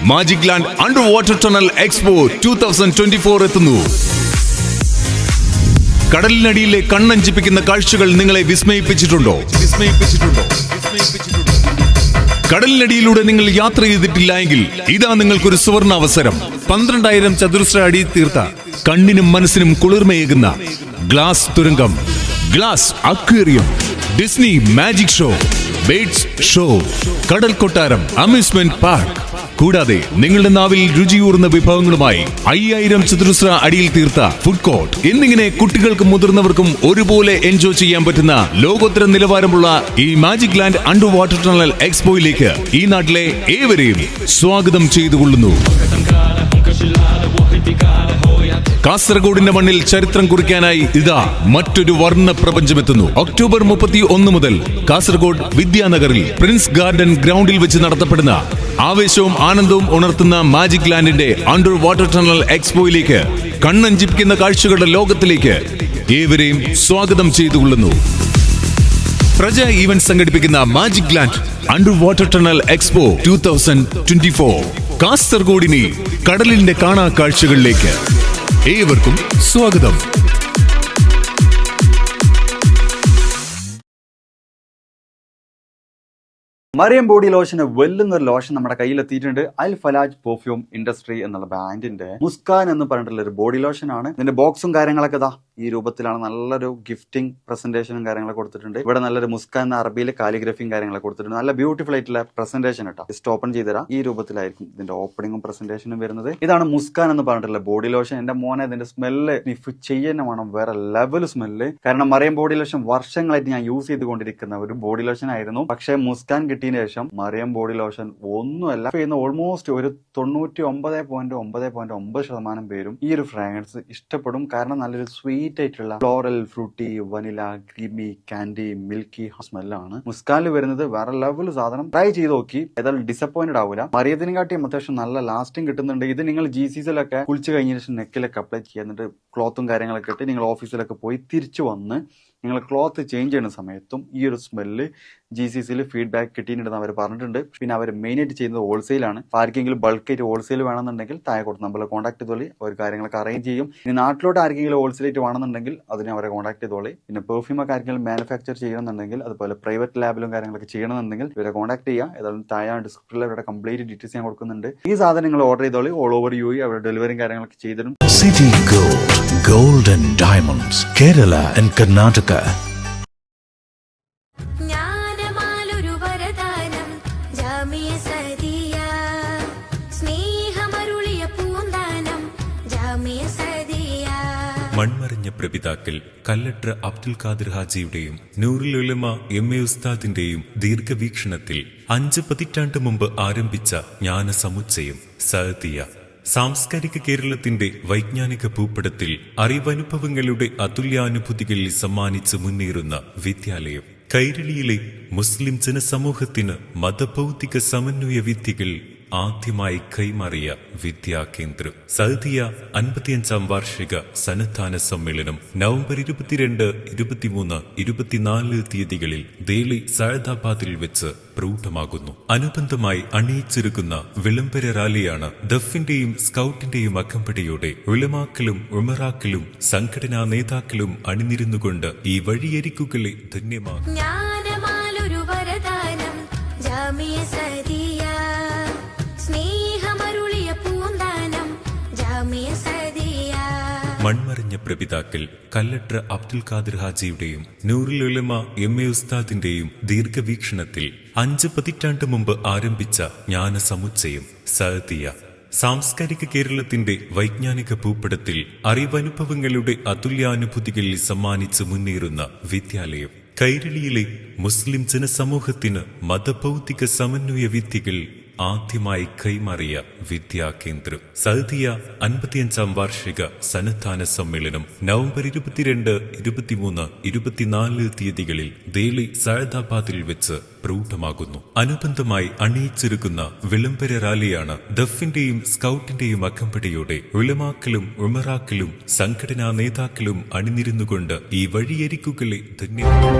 magic land under water tunnel expo 2024 എത്തുന്നു. കടലിനടിയിലെ കണ്ണഞ്ചിപ്പിക്കുന്ന കാഴ്ചകൾ നിങ്ങളെ വിസ്മയിപ്പിച്ചിട്ടുണ്ടോ? കടലിനടിയിലൂടെ നിങ്ങൾ യാത്ര ചെയ്തിട്ടില്ല എങ്കിൽ ഇതാ നിങ്ങൾക്കൊരു സുവർണ അവസരം. 12,000 ചതുരശ്ര അടി തീർത്ത കണ്ണിനും മനസ്സിനും കുളിർമയേകുന്ന ഗ്ലാസ് തുരങ്കം, glass aquarium, Disney magic show, birds show, കടൽ കൊട്ടാരം, അമ്യൂസ്മെന്റ് പാർക്ക്, കൂടാതെ നിങ്ങളുടെ നാവിൽ രുചിയൂർന്ന വിഭവങ്ങളുമായി 5,000 ചതുരശ്ര അടിയിൽ തീർത്ത ഫുഡ് കോർട്ട് എന്നിങ്ങനെ കുട്ടികൾക്കും മുതിർന്നവർക്കും ഒരുപോലെ എൻജോയ് ചെയ്യാൻ പറ്റുന്ന ലോകോത്തര നിലവാരമുള്ള ഈ magic land under water tunnel എക്സ്പോയിലേക്ക് ഈ നാട്ടിലെ ഏവരെയും സ്വാഗതം ചെയ്തുകൊള്ളുന്നു. കാസർഗോഡിന്റെ മണ്ണിൽ ചരിത്രം കുറിക്കാനായി ഇതാ മറ്റൊരു വർണ്ണ പ്രപഞ്ചമെത്തുന്നു. ഒക്ടോബർ 31 മുതൽ കാസർഗോഡ് വിദ്യാനഗറിൽ പ്രിൻസ് ഗാർഡൻ ഗ്രൗണ്ടിൽ വെച്ച് നടത്തപ്പെടുന്ന ആവേശവും ആനന്ദവും ഉണർത്തുന്ന മാജിക് ലാൻഡിന്റെ അണ്ടർ വാട്ടർ ടണൽ എക്സ്പോയിലേക്ക്, കണ്ണഞ്ചിപ്പിക്കുന്ന കാഴ്ചകളുടെ ലോകത്തിലേക്ക് ഏവരെയും സ്വാഗതം ചെയ്തുകൊള്ളുന്നു. പ്രജ ഈവന്റ് സംഘടിപ്പിക്കുന്ന magic land under water tunnel expo 2024 കാസർഗോഡിനെ കടലിന്റെ കാണാ കാഴ്ചകളിലേക്ക് ഏവർക്കും സ്വാഗതം. മറിയം ബോഡി ലോഷന് വെല്ലുന്നൊരു ലോഷൻ നമ്മുടെ കയ്യിലെത്തിയിട്ടുണ്ട്. അൽ ഫലാജ് പെർഫ്യൂം ഇൻഡസ്ട്രി എന്നുള്ള ബ്രാൻഡിന്റെ മുസ്കാൻ എന്ന് പറഞ്ഞിട്ടുള്ള ഒരു ബോഡി ലോഷൻ ആണ്. ഇതിന്റെ ബോക്സും കാര്യങ്ങളൊക്കെ ഇതാ ഈ രൂപത്തിലാണ്. നല്ലൊരു ഗിഫ്റ്റിംഗ് പ്രസന്റേഷനും കാര്യങ്ങളൊക്കെ കൊടുത്തിട്ടുണ്ട്. ഇവിടെ നല്ലൊരു മുസ്കാൻ എന്ന അറബിയിലെ കാലിഗ്രഫിയും കാര്യങ്ങളൊക്കെ കൊടുത്തിട്ടുണ്ട്. നല്ല ബ്യൂട്ടിഫുൾ ആയിട്ടുള്ള പ്രസന്റേഷൻ കേട്ടോ. ജസ്റ്റ് ഓപ്പൺ ചെയ്തുതരാം. ഈ രൂപത്തിലായിരിക്കും ഇതിന്റെ ഓപ്പണിംഗും പ്രസന്റേഷനും വരുന്നത്. ഇതാണ് മുസ്കാൻ എന്ന് പറഞ്ഞിട്ടുള്ള ബോഡി ലോഷൻ. എന്റെ മോനെ ഇതിന്റെ സ്മെല്ല് സ്നിഫ് ചെയ്യുന്ന വേണം, വേറെ ലെവൽ സ്മെല്ല്. കാരണം മറിയം ബോഡി ലോഷൻ വർഷങ്ങളായിട്ട് ഞാൻ യൂസ് ചെയ്തുകൊണ്ടിരിക്കുന്ന ഒരു ബോഡി ലോഷൻ ആയിരുന്നു. പക്ഷേ മുസ്കാൻ കിട്ടിയതിന് ശേഷം മറിയം ബോഡി ലോഷൻ ഒന്നുമല്ല ചെയ്യുന്ന ഓൾമോസ്റ്റ് ഒരു 99.9% പേരും ഈ ഒരു ഫ്രാഗ്രൻസ് ഇഷ്ടപ്പെടും. കാരണം നല്ലൊരു സ്വീറ്റ് ആയിട്ടുള്ള floral, fruity, vanilla, creamy, candy, milky സ്മെല്ലാണ് മുസ്കാനിൽ വരുന്നത്. വേറെ ലെവൽ സാധനം. ട്രൈ ചെയ്ത് നോക്കി, ഏതായാലും ഡിസപ്പോയിന്റഡ് ആവില്ല. മറിയത്തിനെക്കാട്ടിയും അത്യാവശ്യം നല്ല ലാസ്റ്റിംഗ് കിട്ടുന്നുണ്ട്. ഇത് നിങ്ങൾ GCCയിലൊക്കെ കുളിച്ച് കഴിഞ്ഞ ശേഷം നെക്കിലൊക്കെ അപ്ലൈ ചെയ്യുക. എന്നിട്ട് ക്ലോത്തും കാര്യങ്ങളൊക്കെ ഇട്ട് നിങ്ങൾ ഓഫീസിലൊക്കെ പോയി തിരിച്ചു വന്ന് നിങ്ങൾ ക്ലോത്ത് ചേഞ്ച് ചെയ്യുന്ന സമയത്തും ഈ ഒരു സ്മെല്ല് GCCയിൽ ഫീഡ്ബാക്ക് കിട്ടിയിട്ടുണ്ടെന്ന് അവർ പറഞ്ഞിട്ടുണ്ട്. പിന്നെ അവർ മെയിനായിട്ട് ചെയ്യുന്നത് ഹോൾസെയിലാണ്. ആർക്കെങ്കിലും ബൾക്കായിട്ട് ഹോൾസെയിൽ വേണമെന്നുണ്ടെങ്കിൽ താഴെ കൊടുത്ത് നമ്മളെ കോൺടാക്ട് ചെയ്തോളി. അവർ കാര്യങ്ങളൊക്കെ അറേഞ്ച് ചെയ്യും. ഇനി നാട്ടിലോട്ട് ആർക്കെങ്കിലും ഹോൾസെയിലായിട്ട് വേണമെന്നുണ്ടെങ്കിൽ അതിനെ അവരെ കോൺടാക്ട് ചെയ്തോളി. പിന്നെ പെർഫ്യൂം ഒക്കെ ആർക്കെങ്കിലും മാനുഫാക്ചർ ചെയ്യണമെന്നുണ്ടെങ്കിൽ, അതുപോലെ പ്രൈവറ്റ് ലാബിലും കാര്യങ്ങളൊക്കെ ചെയ്യണമെന്നുണ്ടെങ്കിൽ ഇവരെ കോൺടാക്ട് ചെയ്യുക. ഏതായാലും താഴെ ഡിസ്ക്രിപ്ഷനിൽ അവരുടെ കംപ്ലീറ്റ് ഡീറ്റെയിൽസ് ഞാൻ കൊടുക്കുന്നുണ്ട്. ഈ സാധനങ്ങൾ ഓർഡർ ചെയ്തോളി. ഓൾ ഓവർ UAE അവരുടെ ഡെലിവറിയും കാര്യങ്ങളൊക്കെ ചെയ്തിടും. City Gold, Gold and Diamonds, Kerala and Karnataka. മൺമറിഞ്ഞ പ്രപിതാക്കൾ Kallatra Abdul Khadir ഹാജിയുടെയും Noorul Ulama MA ഉസ്താദിന്റെയും ദീർഘവീക്ഷണത്തിൽ 5 പതിറ്റാണ്ട് മുമ്പ് ആരംഭിച്ച ജ്ഞാനസമുച്ചയം സഅദിയ സാംസ്കാരിക കേരളത്തിന്റെ വൈജ്ഞാനിക ഭൂപടത്തിൽ അറിവനുഭവങ്ങളുടെ അതുല്യാനുഭൂതികളിൽ സമ്മാനിച്ച് മുന്നേറുന്ന വിദ്യാലയം. കൈരളിയിലെ മുസ്ലിം ജനസമൂഹത്തിന് മതഭൗതിക സമന്വയ വിദ്യകൾ ആദ്യമായി കൈമാറിയ വിദ്യാകേന്ദ്രം. സഅദിയ 55ാം വാർഷിക സന്നദ്ധാന സമ്മേളനം നവംബർ 22, 23, 24 തീയതികളിൽ ദേലി സഅദാബാദിൽ വെച്ച് പ്രൗഢമാകുന്നു. അനുബന്ധമായി അണിയിച്ചൊരുക്കുന്ന വിളംബര റാലിയാണ് ദഫിന്റെയും സ്കൗട്ടിന്റെയും അകമ്പടിയോടെ ഉലമാക്കളും ഉമറാക്കളും സംഘടനാ നേതാക്കളും അണിനിരുന്നുകൊണ്ട് ഈ വഴിയരിക്കുകളെ ധന്യമാക്കും. മൺമറിഞ്ഞ പ്രപിതാക്കൾ കല്ലട്ര അബ്ദുൽ ഖാദിർ ഹാജിയുടെയും നൂറുൽ ഉലമ MA ഉസ്താദിന്റെയും ദീർഘവീക്ഷണത്തിൽ 5 പതിറ്റാണ്ട് മുമ്പ് ആരംഭിച്ച ജ്ഞാനസമുച്ചയം സഅദിയ സാംസ്കാരിക കേരളത്തിന്റെ വൈജ്ഞാനിക ഭൂപടത്തിൽ അറിവനുഭവങ്ങളുടെ അതുല്യാനുഭൂതികളിൽ സമ്മാനിച്ച് മുന്നേറുന്ന വിദ്യാലയം. കൈരളിയിലെ മുസ്ലിം ജനസമൂഹത്തിന് മതഭൗതിക സമന്വയ വിദ്യകൾ ആദ്യമായി കൈമാറിയ വിദ്യാകേന്ദ്രം. സഅദിയ 55ാം വാർഷിക സന്നദ്ധാന സമ്മേളനം നവംബർ 22, 23, 24 തീയതികളിൽ ദേലി സഅദാബാദിൽ വെച്ച് പ്രൗഢമാകുന്നു. അനുബന്ധമായി അണിയിച്ചൊരുക്കുന്ന വിളംബര റാലിയാണ് ദഫിന്റെയും സ്കൗട്ടിന്റെയും അകമ്പടിയോടെ ഉലമാക്കളും ഉമറാക്കളും സംഘടനാ നേതാക്കളും അണിനിരുന്നുകൊണ്ട് ഈ വഴിയരിക്കുകളെ ധന്യമാക്കും.